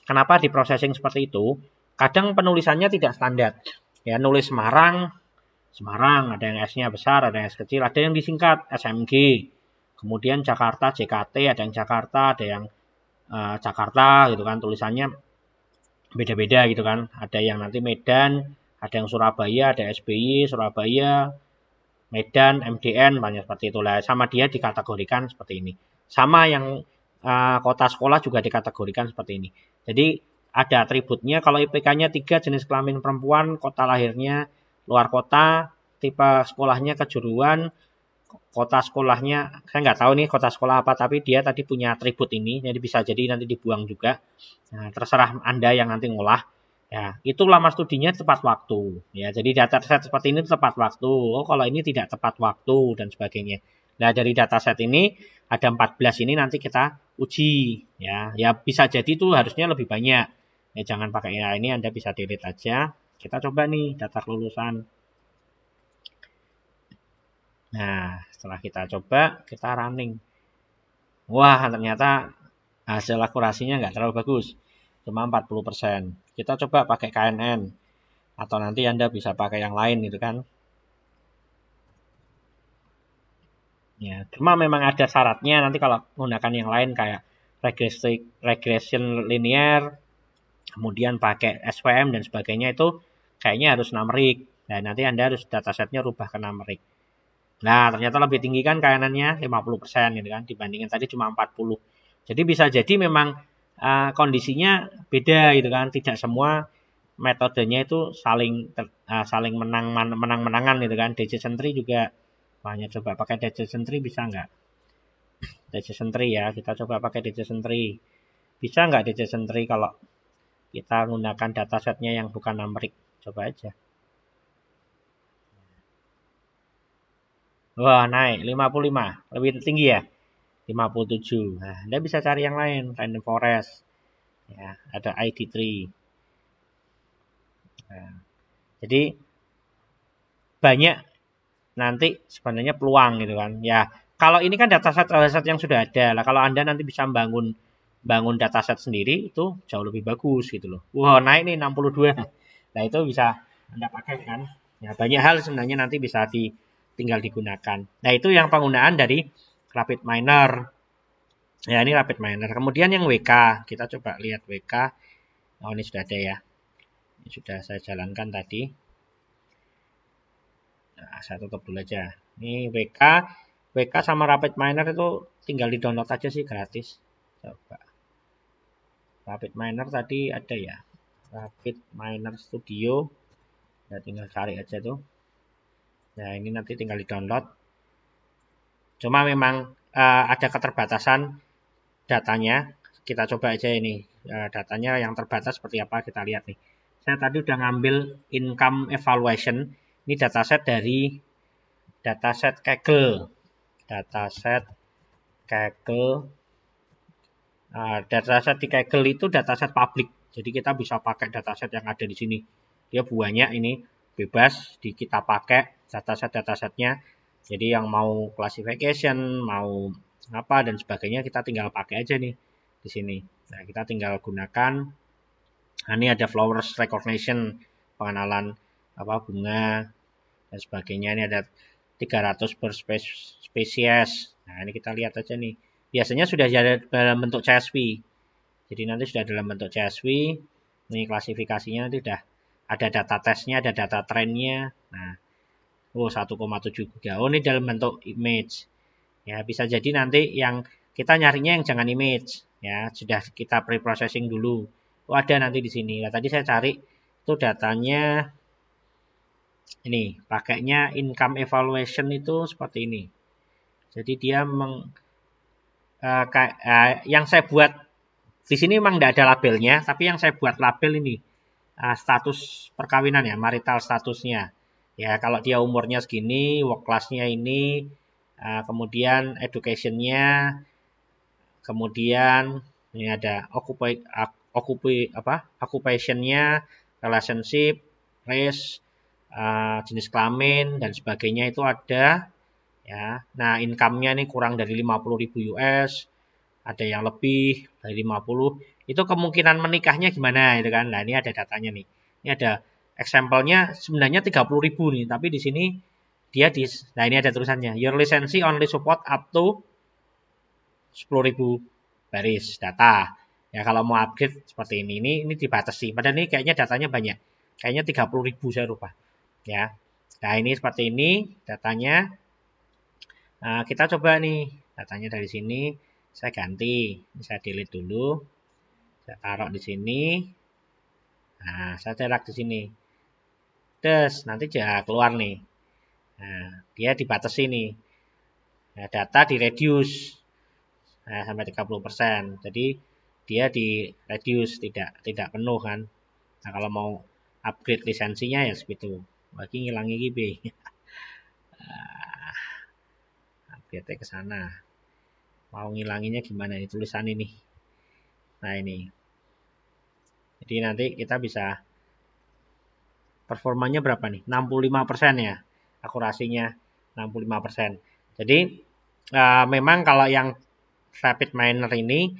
S1: kenapa di processing seperti itu? Kadang penulisannya tidak standar. Ya, nulis Semarang, ada yang S-nya besar, ada yang S kecil, ada yang disingkat SMG. Kemudian Jakarta, JKT, ada yang Jakarta, ada yang Jakarta gitu kan, tulisannya beda-beda gitu kan. Ada yang nanti Medan, ada yang Surabaya, ada SBY, Surabaya, Medan, MDN, banyak seperti itulah. Sama dia dikategorikan seperti ini. Sama yang kota sekolah juga dikategorikan seperti ini. Jadi ada atributnya. Kalau IPK-nya 3, jenis kelamin perempuan, kota lahirnya luar kota, tipe sekolahnya kejuruan, kota sekolahnya saya nggak tahu nih kota sekolah apa, tapi dia tadi punya atribut ini, jadi bisa jadi nanti dibuang juga. Nah, terserah Anda yang nanti ngolah. Ya, itu lama studinya tepat waktu. Ya, jadi dataset seperti ini tepat waktu. Oh, kalau ini tidak tepat waktu dan sebagainya. Nah, dari dataset ini ada 14 ini nanti kita uji. Ya bisa jadi itu harusnya lebih banyak. Ya, jangan pakai ya ini, Anda bisa delete aja. Kita coba nih data kelulusan. Nah, setelah kita coba, kita running. Wah, ternyata hasil akurasinya nggak terlalu bagus. Cuma 40%. Kita coba pakai KNN. Atau nanti Anda bisa pakai yang lain gitu kan. Ya, cuma memang ada syaratnya nanti kalau menggunakan yang lain kayak regression linear, kemudian pakai SVM dan sebagainya itu kayaknya harus numerik. Nah, nanti Anda harus datasetnya rubah ke numerik. Nah, ternyata lebih tinggi kan KNN-nya 50% gitu kan dibandingin tadi cuma 40. Jadi bisa jadi memang kondisinya beda gitu kan. Tidak semua metodenya itu saling menang-menangan gitu kan. Decision tree juga banyak, coba pakai decision tree bisa nggak? Decision tree ya. Kita coba pakai decision tree. Bisa nggak decision tree kalau kita menggunakan datasetnya yang bukan numerik? Coba aja. Wah, naik 55. Lebih tinggi ya? 57. Nah, Anda bisa cari yang lain, random forest. Ya, ada ID tree. Nah, jadi banyak nanti sebenarnya peluang gitu kan. Ya, kalau ini kan dataset yang sudah ada. Lah kalau Anda nanti bisa bangun dataset sendiri itu jauh lebih bagus gitu loh. Wah, naik nih 62. Nah, itu bisa Anda pakai kan. Ya, banyak hal sebenarnya nanti bisa tinggal digunakan. Nah, itu yang penggunaan dari RapidMiner. Ya, ini RapidMiner. Kemudian yang WK, kita coba lihat WK. Oh, ini sudah ada ya. Ini sudah saya jalankan tadi. Nah, saya tutup dulu aja. Ini WK sama RapidMiner itu tinggal di download aja sih, gratis. Coba. RapidMiner tadi ada ya. RapidMiner Studio. Ya, tinggal cari aja tuh. Nah, ini nanti tinggal di download. Cuma memang ada keterbatasan datanya. Kita coba aja ini. Datanya yang terbatas seperti apa, kita lihat nih. Saya tadi udah ngambil income evaluation. Ini dataset dari dataset Kaggle. Dataset di Kaggle itu dataset publik. Jadi kita bisa pakai dataset yang ada di sini. Dia banyak ini, bebas kita pakai datasetnya. Jadi yang mau classification, mau apa dan sebagainya kita tinggal pakai aja nih di sini. Nah, kita tinggal gunakan. Nah, ini ada flowers recognition, pengenalan apa bunga dan sebagainya. Ini ada 300 per spesies. Nah, ini kita lihat aja nih. Biasanya sudah ada dalam bentuk CSV. Jadi nanti sudah dalam bentuk CSV. Ini klasifikasinya nanti sudah ada data tesnya, ada data trennya. Nah, 1,7 giga. Oh, ini dalam bentuk image. Ya, bisa jadi nanti yang kita nyarinya yang jangan image. Ya, sudah kita pre-processing dulu. Oh, ada nanti di sini. Nah, tadi saya cari itu datanya ini, pakainya income evaluation itu seperti ini. Jadi dia yang saya buat di sini memang tidak ada labelnya, tapi yang saya buat label ini status perkawinan ya, marital statusnya. Ya, kalau dia umurnya segini, work class-nya ini, kemudian education-nya, kemudian ini ada occupation-nya, relationship, race, jenis kelamin dan sebagainya itu ada ya. Nah, income-nya ini kurang dari 50.000 US, ada yang lebih dari 50. Itu kemungkinan menikahnya gimana itu kan. Nah, ini ada datanya nih. Ini ada example-nya sebenarnya 30.000 nih, tapi di sini nah ini ada tulisannya your license only support up to 10.000 baris data. Ya kalau mau upgrade seperti ini dibatasi. Padahal ini kayaknya datanya banyak. Kayaknya 30.000 saya lupa. Ya. Nah, ini seperti ini datanya. Nah, kita coba nih datanya dari sini. Saya ganti. Saya delete dulu. Saya taruh di sini. Nah, saya cetak di sini. Terus nanti dia keluar nih. Nah, dia dibatasi nih. Nah, data di reduce. Nah, sampai 30%. Jadi dia di reduce tidak penuh kan. Nah, kalau mau upgrade lisensinya ya segitu. Lagi ngilangi GB. Upgrade ke sana. Mau ngilanginya gimana nih tulisan ini. Nah, ini. Jadi nanti kita bisa performanya berapa nih? 65% ya. Akurasinya 65%. Jadi memang kalau yang RapidMiner ini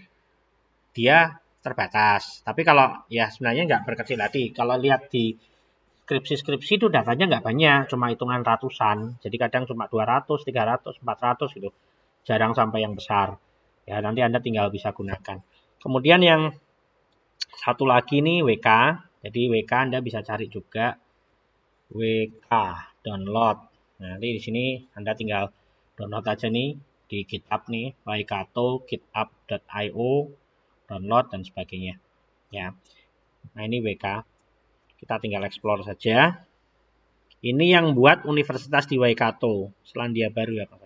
S1: dia terbatas. Tapi kalau ya sebenarnya nggak berkecil hati. Kalau lihat di skripsi itu datanya nggak banyak, cuma hitungan ratusan. Jadi kadang cuma 200, 300, 400 gitu. Jarang sampai yang besar. Ya nanti Anda tinggal bisa gunakan. Kemudian yang satu lagi nih WK. Jadi WK Anda bisa cari juga WK download. Nah, nanti di sini Anda tinggal download aja nih di GitHub nih, Waikato, github.io, download dan sebagainya. Ya. Nah, ini WK. Kita tinggal explore saja. Ini yang buat universitas di Waikato, Selandia Baru ya, Pak.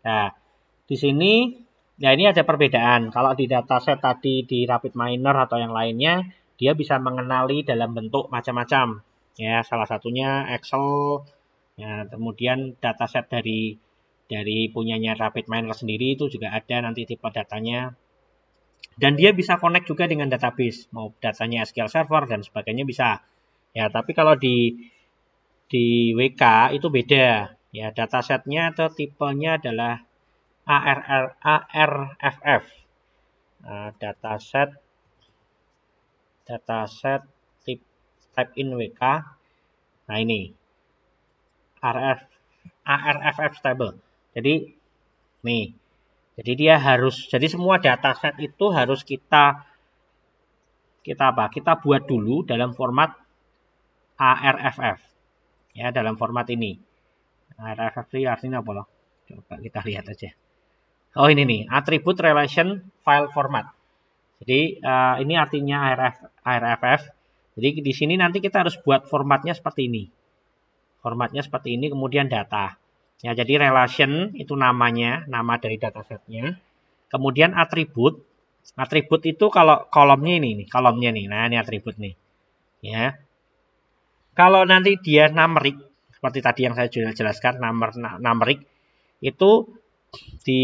S1: Nah, di sini Nah, ini ada perbedaan. Kalau di dataset tadi di RapidMiner atau yang lainnya, dia bisa mengenali dalam bentuk macam-macam. Ya, salah satunya Excel. Ya, kemudian dataset dari punyanya RapidMiner sendiri itu juga ada nanti tipe datanya. Dan dia bisa connect juga dengan database, mau datanya SQL Server dan sebagainya bisa. Ya, tapi kalau di WK itu beda. Ya, datasetnya atau tipenya adalah ARFF. Nah, dataset type in WK. Nah, ini ARFF stable. Jadi nih, jadi dia harus, jadi semua dataset itu harus kita buat dulu dalam format ARFF. Ya, dalam format ini. ARFF itu artinya apa loh? Coba kita lihat aja. Oh, ini nih, attribute relation file format. Jadi ini artinya ARFF. Jadi di sini nanti kita harus buat formatnya seperti ini. Formatnya seperti ini, kemudian data. Ya, jadi relation itu namanya, nama dari datasetnya. Kemudian atribut. Atribut itu kalau kolomnya ini, kolomnya nih. Nah, ini atribut nih. Ya. Kalau nanti dia numeric, seperti tadi yang saya jelaskan, numeric, itu di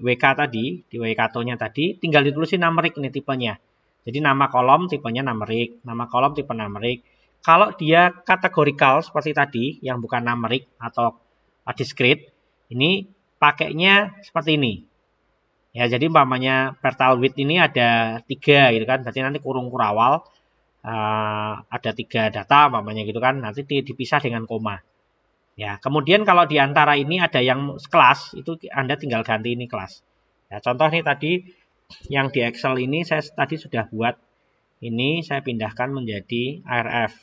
S1: WK tadi, di WK-nya tadi, tinggal ditulisin numeric ini tipenya. Jadi nama kolom tipenya numeric, nama kolom tipe numeric. Kalau dia kategorikal seperti tadi, yang bukan numeric atau discrete, ini pakainya seperti ini. Ya, jadi umpamanya pertal width ini ada 3 gitu kan, berarti nanti kurung kurawal ada 3 data umpamanya gitu kan, nanti dipisah dengan koma. Ya, kemudian kalau di antara ini ada yang kelas, itu Anda tinggal ganti ini kelas. Ya, contoh nih tadi yang di Excel ini saya tadi sudah buat ini saya pindahkan menjadi ARF.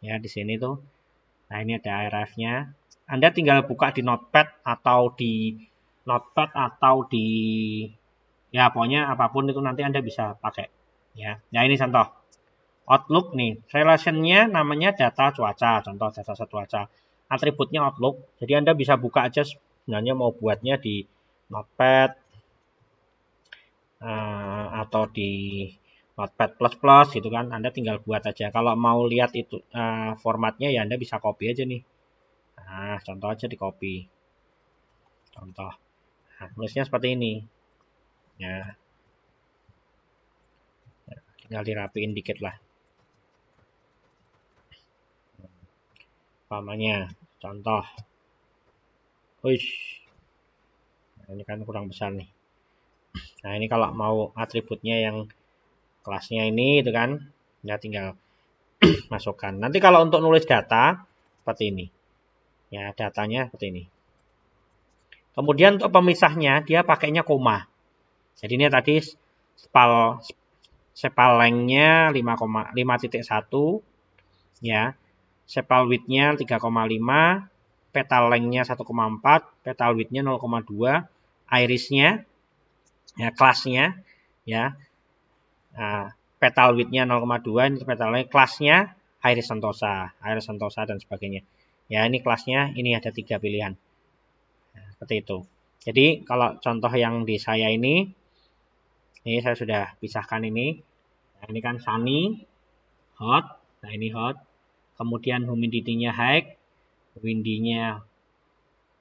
S1: Ya, di sini tuh. Nah, ini ada ARF-nya. Anda tinggal buka di Notepad atau ya pokoknya apapun itu nanti Anda bisa pakai. Ya. Nah, ini contoh. Outlook nih, relation-nya namanya data cuaca, contoh data cuaca. Atributnya Outlook, jadi Anda bisa buka aja sebenarnya mau buatnya di Notepad atau di Notepad++ gitu kan, Anda tinggal buat aja. Kalau mau lihat itu formatnya ya Anda bisa copy aja nih. Nah, contoh aja di copy. Contoh. Nah, tulisnya seperti ini. Ya. Tinggal dirapiin dikit lah. Umpamanya, contoh. Wih. Nah, ini kan kurang besar nih. Nah, ini kalau mau atributnya yang kelasnya ini itu kan, ya tinggal masukkan. Nanti kalau untuk nulis data seperti ini. Ya, datanya seperti ini. Kemudian untuk pemisahnya dia pakainya koma. Jadi ini tadi sepal length-nya 5,1 ya. Sepal width-nya 3,5, petal length-nya 1,4, petal width-nya 0,2, iris-nya ya kelasnya ya. Nah, petal width-nya 0,2, ini petal length kelasnya Iris Sentosa dan sebagainya. Ya, ini kelasnya ini ada 3 pilihan. Nah, seperti itu. Jadi kalau contoh yang di saya ini saya sudah pisahkan ini. Nah, ini kan sunny, hot. Nah, ini hot. Kemudian humidity-nya high, windy-nya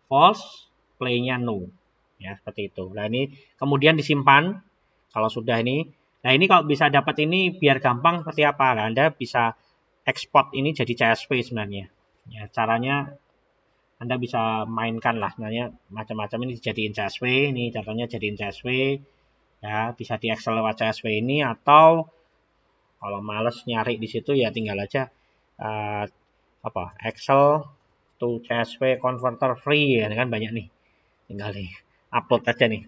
S1: false, play-nya no. Ya, seperti itu. Nah, ini kemudian disimpan kalau sudah ini. Nah, ini kalau bisa dapat ini biar gampang seperti apa? Nah, Anda bisa ekspor ini jadi CSV sebenarnya. Ya, caranya Anda bisa mainkan lah sebenarnya macam-macam ini dijadiin CSV, ini contohnya jadiin CSV. Ya, bisa di Excel lewat CSV ini atau kalau males nyari di situ ya tinggal aja Excel to CSV converter free ya kan banyak nih. Tinggal nih upload aja nih.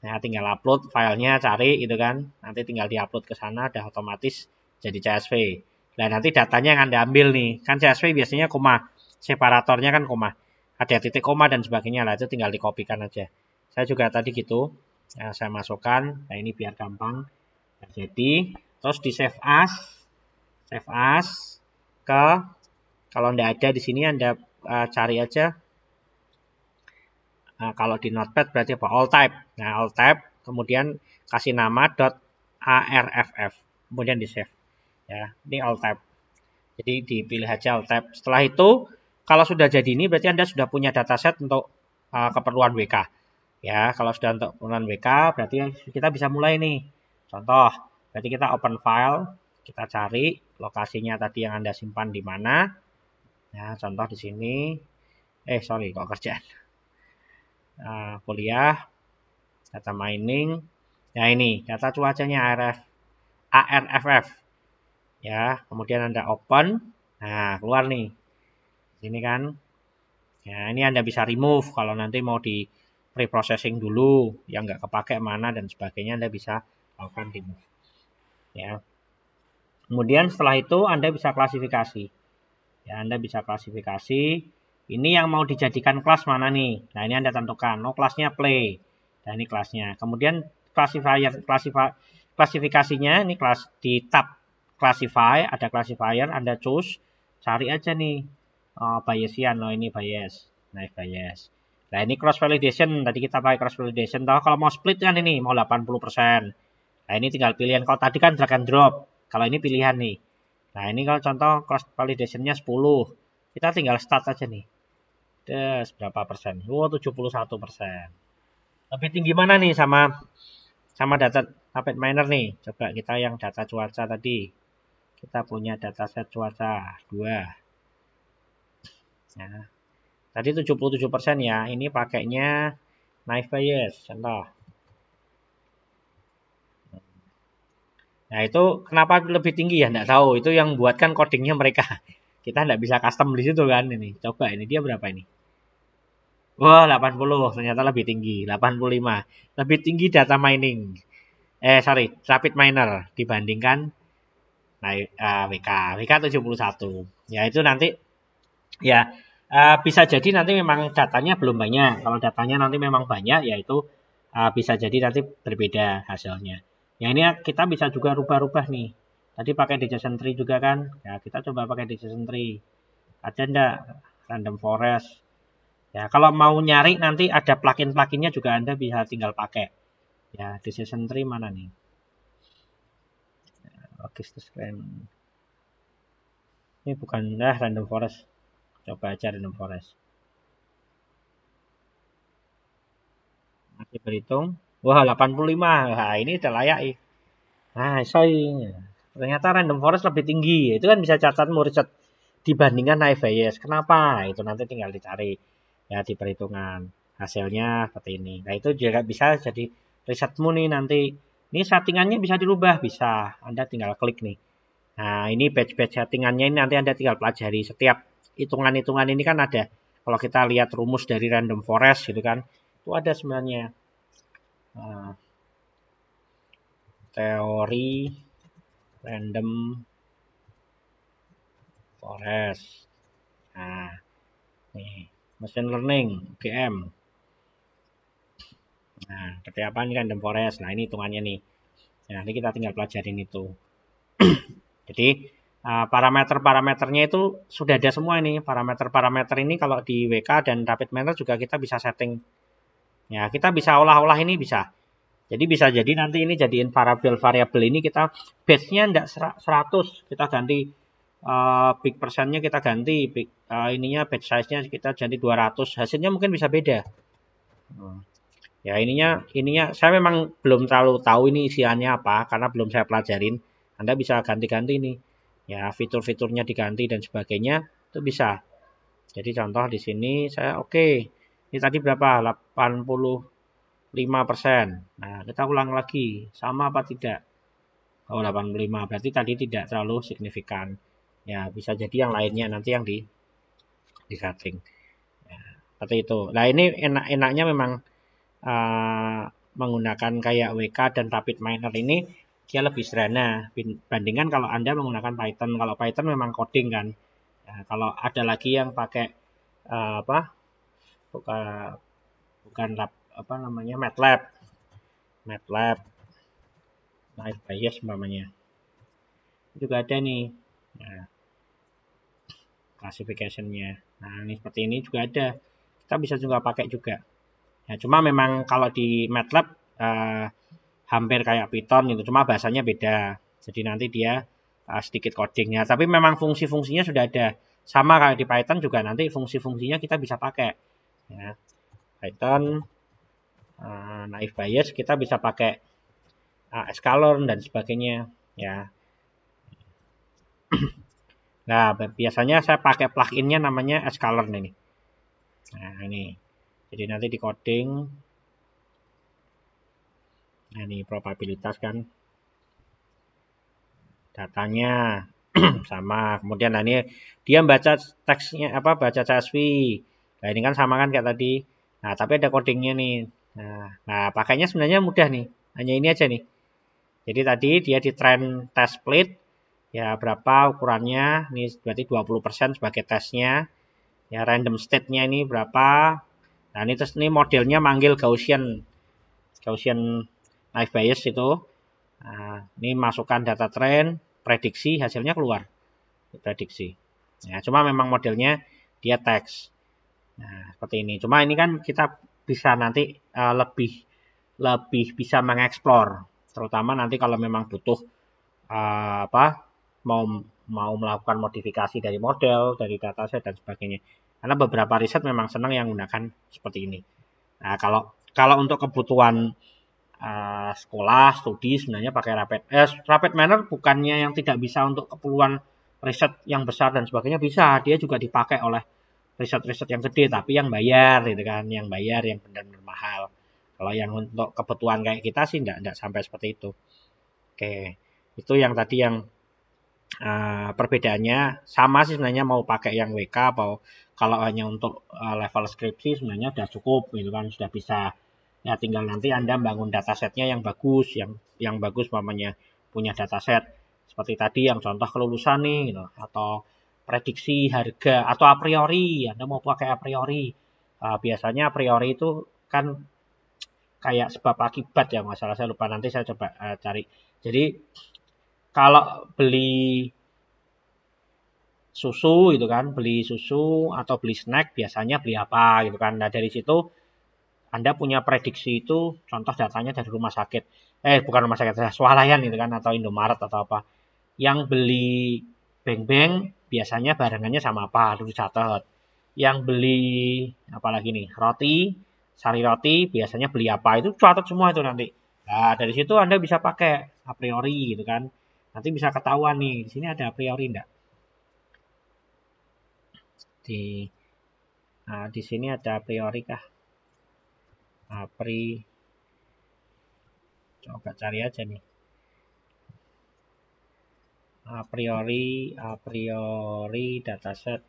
S1: Nah, tinggal upload filenya cari gitu kan. Nanti tinggal diupload ke sana udah otomatis jadi CSV. Nah, nanti datanya yang Anda ambil nih. Kan CSV biasanya koma. Separatornya kan koma. Ada titik koma dan sebagainya lah. Itu tinggal dikopikan aja. Saya juga tadi gitu. Nah, saya masukkan. Nah, ini biar gampang. Nah, jadi, terus di save as. Save as ke kalau Anda ada di sini Anda cari aja Nah, kalau di Notepad berarti apa? All type. Nah, all type, kemudian kasih nama .arff, kemudian di save. Ya, ini all type. Jadi dipilih aja all type. Setelah itu, kalau sudah jadi ini berarti Anda sudah punya dataset untuk keperluan WK. Ya, kalau sudah untuk keperluan WK berarti kita bisa mulai nih. Contoh, berarti kita open file, kita cari lokasinya tadi yang Anda simpan di mana. Ya, contoh di sini. Sorry, kok kerjaan. Kuliah, data mining. Nah, ini data cuacanya ARFF. Ya, kemudian Anda open. Nah, keluar nih. Sini kan. Ya, ini Anda bisa remove kalau nanti mau di pre-processing dulu yang nggak kepake mana dan sebagainya, Anda bisa lakukan remove. Ya. Kemudian setelah itu Anda bisa klasifikasi. Ya, Anda bisa klasifikasi. Ini yang mau dijadikan kelas mana nih? Nah, ini Anda tentukan. Oh, kelasnya play. Nah, ini kelasnya. Kemudian klasifikasinya ini kelas di tab classify, ada classifier, Anda choose, cari aja nih. Bayesian, ini bias. Nah, bias. Nah, ini cross validation. Tadi kita pakai cross validation. Tahu kalau mau split kan ini mau 80%. Nah, ini tinggal pilihan. Kalau tadi kan drag and drop. Kalau ini pilihan nih. Nah, ini kalau contoh cross validation-nya 10. Kita tinggal start aja nih. Des, berapa persen? 71%. Lebih tinggi mana nih sama data Rapid Miner nih? Coba kita yang data cuaca tadi. Kita punya dataset cuaca 2. Nah, tadi 77% ya. Ini pakainya Naive Bayes, contoh. Nah, itu kenapa lebih tinggi ya? Nggak tahu. Itu yang buatkan codingnya mereka. Kita nggak bisa custom di situ kan ini. Coba ini dia berapa ini? Wah, 80. Ternyata lebih tinggi. 85. Lebih tinggi data mining. Sorry, Rapid Miner dibandingkan WK. WK 71. Ya, itu nanti ya bisa jadi nanti memang datanya belum banyak. Kalau datanya nanti memang banyak, yaitu bisa jadi nanti berbeda hasilnya. Ya, ini kita bisa juga rubah-rubah nih. Tadi pakai decision tree juga kan? Ya, kita coba pakai decision tree. Ada enggak random forest? Ya, kalau mau nyari nanti ada plugin-pluginnya juga Anda bisa tinggal pakai. Ya, decision tree mana nih? Logistis keren. Ini bukan random forest. Coba aja random forest. Masih berhitung. Wah, 85. Nah, ini udah layak. Nah, ternyata random forest lebih tinggi. Itu kan bisa catatan riset dibandingkan Naive Bayes. Kenapa? Itu nanti tinggal dicari ya di perhitungan. Hasilnya seperti ini. Nah, itu juga bisa jadi risetmu nih nanti. Ini settingannya bisa dirubah, bisa. Anda tinggal klik nih. Nah, ini batch-batch settingannya ini nanti Anda tinggal pelajari. Setiap hitungan-hitungan ini kan ada. Kalau kita lihat rumus dari random forest gitu kan, itu ada sebenarnya. Teori random forest. Nah, nih, machine learning, UGM. Nah, seperti apa nih random forest? Nah, ini hitungannya nih. Nah, nanti kita tinggal pelajarin itu. Jadi, parameter-parameternya itu sudah ada semua ini. Parameter-parameter ini kalau di WK dan Rapid Miner juga kita bisa setting. Ya, kita bisa olah-olah ini bisa. Jadi bisa jadi nanti ini jadiin variabel ini kita base-nya enggak 100, kita ganti big persennya kita ganti, ininya batch size-nya kita ganti 200, hasilnya mungkin bisa beda. Ya, ininya saya memang belum terlalu tahu ini isiannya apa karena belum saya pelajarin. Anda bisa ganti-ganti nih. Ya, fitur-fiturnya diganti dan sebagainya itu bisa. Jadi contoh di sini saya oke. Ini tadi berapa? 85%. Nah, kita ulang lagi. Sama apa tidak? Oh, 85. Berarti tadi tidak terlalu signifikan. Ya, bisa jadi yang lainnya nanti yang di setting. Ya, seperti itu. Nah, ini enaknya memang menggunakan kayak WK dan Rapid Miner ini dia lebih sederhana bandingkan kalau Anda menggunakan Python. Kalau Python memang coding kan. Ya, kalau ada lagi yang pakai apa? Bukan apa namanya MATLAB. Naive Bayes umpamanya. Juga ada nih. Nah, classification-nya. Nah, ini seperti ini juga ada. Kita bisa juga pakai juga. Ya, cuma memang kalau di MATLAB hampir kayak Python gitu, cuma bahasanya beda. Jadi nanti dia sedikit codingnya, tapi memang fungsi-fungsinya sudah ada. Sama kayak di Python juga nanti fungsi-fungsinya kita bisa pakai. Ya, Python naive Bayes kita bisa pakai sklearn dan sebagainya. Ya, nah biasanya saya pakai pluginnya namanya sklearn ini. Nah ini, jadi nanti di coding. Nah ini probabilitas kan, datanya sama. Kemudian nah ini dia baca teksnya apa, baca CSV. Nah ini kan sama kan kayak tadi. Nah tapi ada codingnya nih. Nah pakainya sebenarnya mudah nih. Hanya ini aja nih. Jadi tadi dia di train test split. Ya berapa ukurannya. Ini berarti 20% sebagai tesnya. Ya random state-nya ini berapa. Nah ini terus ini modelnya manggil Gaussian naive Bayes itu. Nah, ini masukkan data train, prediksi, hasilnya keluar. Prediksi. Ya, cuma memang modelnya dia teks. Nah, seperti ini. Cuma ini kan kita bisa nanti lebih bisa mengeksplor, terutama nanti kalau memang butuh mau melakukan modifikasi dari model, dari dataset dan sebagainya. Karena beberapa riset memang senang yang menggunakan seperti ini. Nah, kalau untuk kebutuhan sekolah, studi sebenarnya pakai rapid miner bukannya yang tidak bisa untuk keperluan riset yang besar dan sebagainya, bisa. Dia juga dipakai oleh riset-riset yang gede, tapi yang bayar gitu kan, yang bayar yang benar-benar mahal. Kalau yang untuk kebutuhan kayak kita sih enggak sampai seperti itu. Oke, itu yang tadi yang perbedaannya. Sama sih sebenarnya mau pakai yang WK atau kalau hanya untuk level skripsi sebenarnya sudah cukup gitu kan, sudah bisa. Ya tinggal nanti Anda bangun datasetnya yang bagus, yang bagus namanya punya dataset seperti tadi yang contoh kelulusan nih gitu, atau prediksi harga atau a priori. Anda mau pakai a priori. Biasanya a priori itu kan kayak sebab akibat ya, masalah saya lupa, nanti saya coba cari. Jadi kalau beli susu gitu kan, beli susu atau beli snack biasanya beli apa gitu kan. Nah dari situ Anda punya prediksi itu, contoh datanya dari rumah sakit. Bukan rumah sakit, swalayan gitu kan, atau Indomaret atau apa. Yang beli beng-beng biasanya barengannya sama apa, harus dicatat. Yang beli apalagi nih, roti, sari roti biasanya beli apa, itu catat semua itu nanti. Nah, dari situ Anda bisa pakai a priori gitu kan. Nanti bisa ketahuan nih, di sini ada a priori enggak? Di sini ada a priori kah? Coba cari aja nih. A priori dataset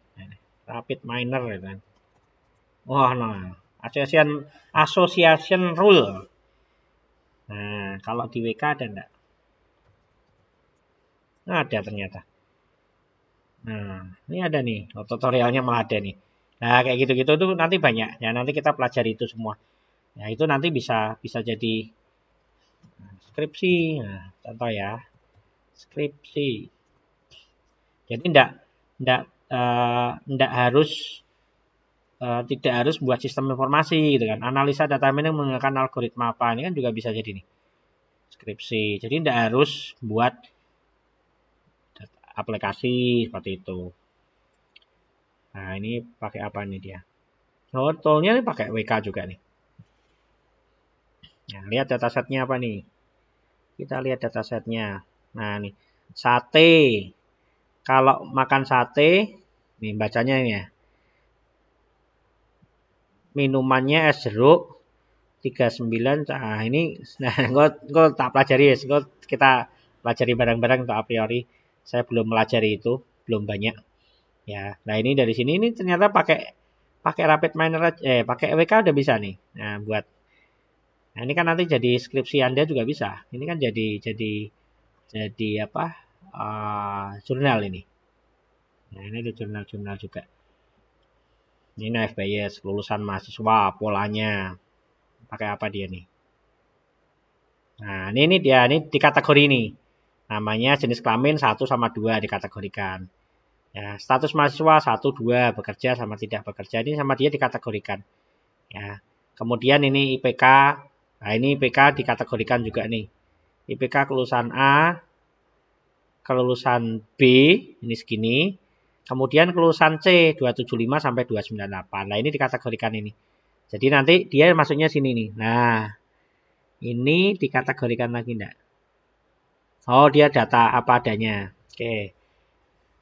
S1: rapid miner gitu kan. Wah, nah, association rule. Nah, kalau di WK ada enggak? Nah, ada ternyata. Nah, ini ada nih, tutorialnya malah ada nih. Nah, kayak gitu-gitu tuh nanti banyak. Ya, nanti kita pelajari itu semua. Ya, itu nanti bisa jadi skripsi. Nah, contoh ya. Skripsi. Jadi enggak harus tidak harus buat sistem informasi gitu kan. Analisa data mining menggunakan algoritma apa, ini kan juga bisa jadi nih. Skripsi. Jadi enggak harus buat aplikasi seperti itu. Nah, ini pakai apa nih dia? Oh, toolnya ini pakai WK juga nih. Nah, lihat datasetnya apa nih? Kita lihat datasetnya. Nah, nih. Sate. Kalau makan sate, nih bacanya ini ya. Minumannya es jeruk 39. Nah, ini nah gue tak pelajari ya. Kita pelajari bareng-bareng untuk a priori. Saya belum pelajari itu, belum banyak. Ya. Nah, ini dari sini ini ternyata pakai rapid miner pakai WK udah bisa nih. Nah, nah ini kan nanti jadi skripsi Anda juga bisa. Ini kan jadi apa? Jurnal ini. Nah, ini ada jurnal-jurnal juga. Ini naive Bayes, lulusan mahasiswa, polanya. Pakai apa dia nih? Nah, ini dia, ini di kategori ini. Namanya jenis kelamin 1 sama 2 dikategorikan. Ya, status mahasiswa 1, 2, bekerja sama tidak bekerja. Ini sama dia dikategorikan. Ya. Kemudian ini IPK. Nah, ini IPK dikategorikan juga nih. IPK kelulusan A, kelulusan B, ini segini. Kemudian kelulusan C 275 sampai 298. Nah, ini dikategorikan ini. Jadi nanti dia masuknya sini nih. Nah, ini dikategorikan lagi enggak? Oh, dia data apa adanya. Oke.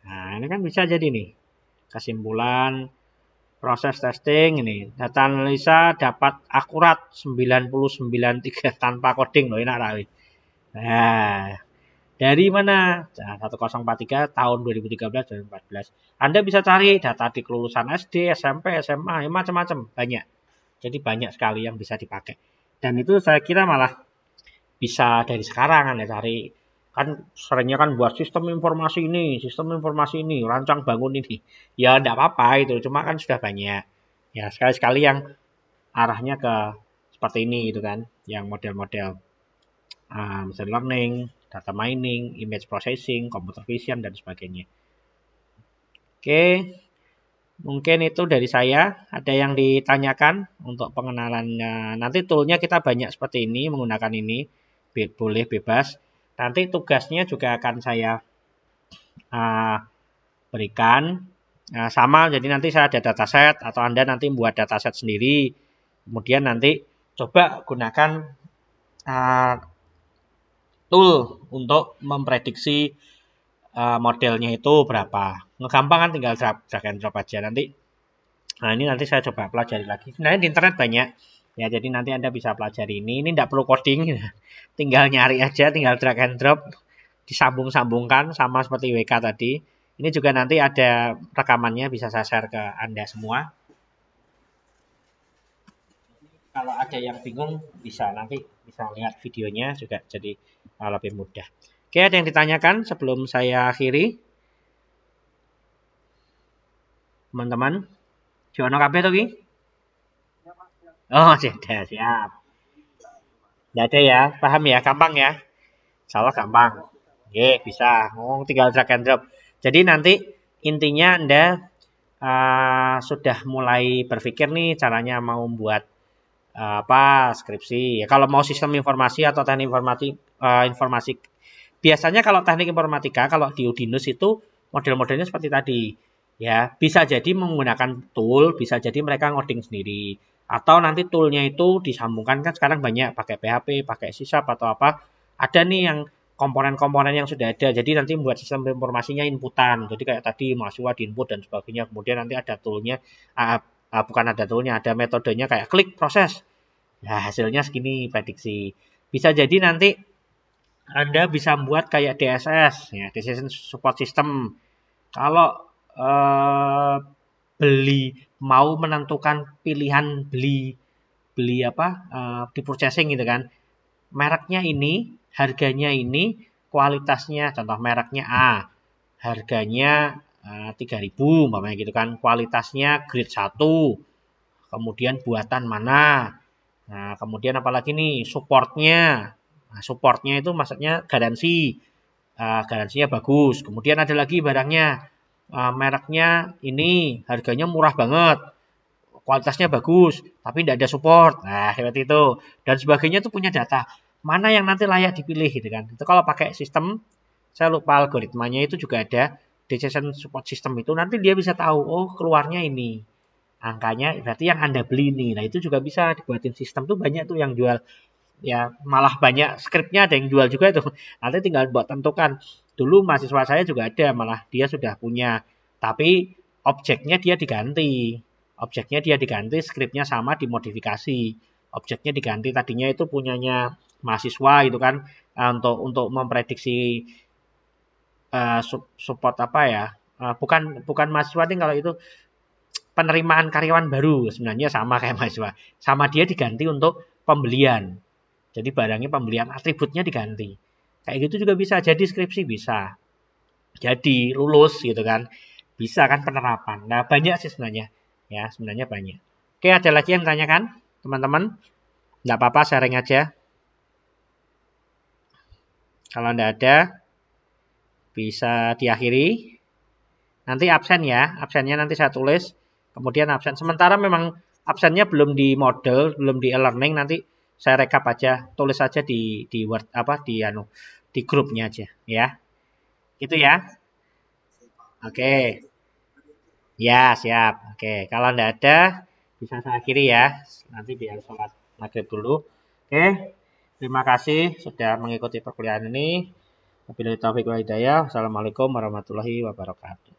S1: Nah, ini kan bisa jadi nih. Kesimpulan proses testing ini. Data analisa dapat akurat 99,3 tanpa coding loh, enak rawi. Nah, dari mana? Nah, 1043 tahun 2013 dan 2014. Anda bisa cari data di kelulusan SD, SMP, SMA, ya macam-macam, banyak. Jadi banyak sekali yang bisa dipakai. Dan itu saya kira malah bisa dari sekarang Anda cari. Kan seringnya kan buat sistem informasi ini, rancang bangun ini. Ya enggak apa-apa itu, cuma kan sudah banyak. Ya sekali-sekali yang arahnya ke seperti ini gitu kan, yang model-model machine learning, data mining, image processing, computer vision dan sebagainya. Oke, mungkin itu dari saya. Ada yang ditanyakan untuk pengenalannya. Nanti toolnya kita banyak seperti ini, menggunakan ini. Boleh bebas. Nanti tugasnya juga akan saya berikan. Sama, jadi nanti saya ada dataset atau Anda nanti membuat dataset sendiri. Kemudian nanti coba gunakan tool untuk memprediksi modelnya itu berapa. Ngegampang kan tinggal drag and drop aja nanti. Nah, ini nanti saya coba pelajari lagi. Sebenarnya di internet banyak. Ya, jadi nanti Anda bisa pelajari ini. Ini tidak perlu coding. Tinggal nyari aja, tinggal drag and drop. Disambung-sambungkan sama seperti WK tadi. Ini juga nanti ada rekamannya, bisa saya share ke Anda semua. Kalau ada yang bingung, bisa nanti bisa lihat videonya juga jadi lebih mudah. Oke, ada yang ditanyakan sebelum saya akhiri? Teman-teman, Jono kabeh to ki? Oh, sudah, siap. Tidak ada ya, paham ya, gampang ya? Salah gampang. Oke, bisa. Tinggal drag and drop. Jadi nanti intinya Anda sudah mulai berpikir nih caranya mau membuat skripsi. Ya, kalau mau sistem informasi atau teknik informasi, biasanya kalau teknik informatika, kalau di Udinus itu model-modelnya seperti tadi. Ya, bisa jadi menggunakan tool, bisa jadi mereka ngoding sendiri. Atau nanti toolnya itu disambungkan, kan sekarang banyak pakai PHP, pakai C# atau apa. Ada nih yang komponen-komponen yang sudah ada. Jadi nanti membuat sistem informasinya inputan. Jadi kayak tadi mahasiswa di input dan sebagainya. Kemudian nanti ada toolnya, bukan ada toolnya, ada metodenya kayak klik proses. Nah, hasilnya segini prediksi. Bisa jadi nanti Anda bisa membuat kayak DSS, ya, Decision Support System. Kalau mau menentukan pilihan beli apa di purchasing gitu kan, mereknya ini, harganya ini, kualitasnya, contoh mereknya A, harganya 3.000 umpamanya gitu kan, kualitasnya grade 1, kemudian buatan mana, nah kemudian apalagi nih supportnya. Nah, supportnya itu maksudnya garansinya bagus. Kemudian ada lagi barangnya, mereknya ini harganya murah banget, kualitasnya bagus, tapi tidak ada support. Nah, seperti itu. Dan sebagainya itu punya data. Mana yang nanti layak dipilih gitu kan. Itu kalau pakai sistem, saya lupa algoritmanya itu juga ada, decision support system itu nanti dia bisa tahu, oh keluarnya ini. Angkanya berarti yang Anda beli ini. Nah, itu juga bisa dibuatin sistem tuh banyak tuh yang jual. Ya, malah banyak skripnya ada yang jual juga itu. Nanti tinggal buat tentukan. Dulu mahasiswa saya juga ada, malah dia sudah punya. Tapi objeknya dia diganti. Skripnya sama dimodifikasi. Objeknya diganti, tadinya itu punyanya mahasiswa itu kan, untuk memprediksi support apa ya? Bukan mahasiswa nih, kalau itu penerimaan karyawan baru sebenarnya sama kayak mahasiswa. Sama dia diganti untuk pembelian. Jadi barangnya pembelian, atributnya diganti. Kayak gitu juga bisa. Jadi skripsi bisa. Jadi lulus gitu kan. Bisa kan penerapan. Nah, banyak sih sebenarnya. Ya, sebenarnya banyak. Oke, ada lagi yang tanyakan, teman-teman? Nggak apa-apa, sharing aja. Kalau nggak ada, bisa diakhiri. Nanti absen ya. Absennya nanti saya tulis. Kemudian absen. Sementara memang absennya belum di model, belum di e-learning, nanti saya rekap aja, tulis aja di Word apa di grupnya aja ya. Gitu ya. Oke. Ya, siap. Oke, kalau enggak ada bisa saya akhiri ya. Nanti biar sholat maghrib dulu. Oke. Terima kasih sudah mengikuti perkuliahan ini. Wabillahi taufiq wal hidayah. Assalamualaikum warahmatullahi wabarakatuh.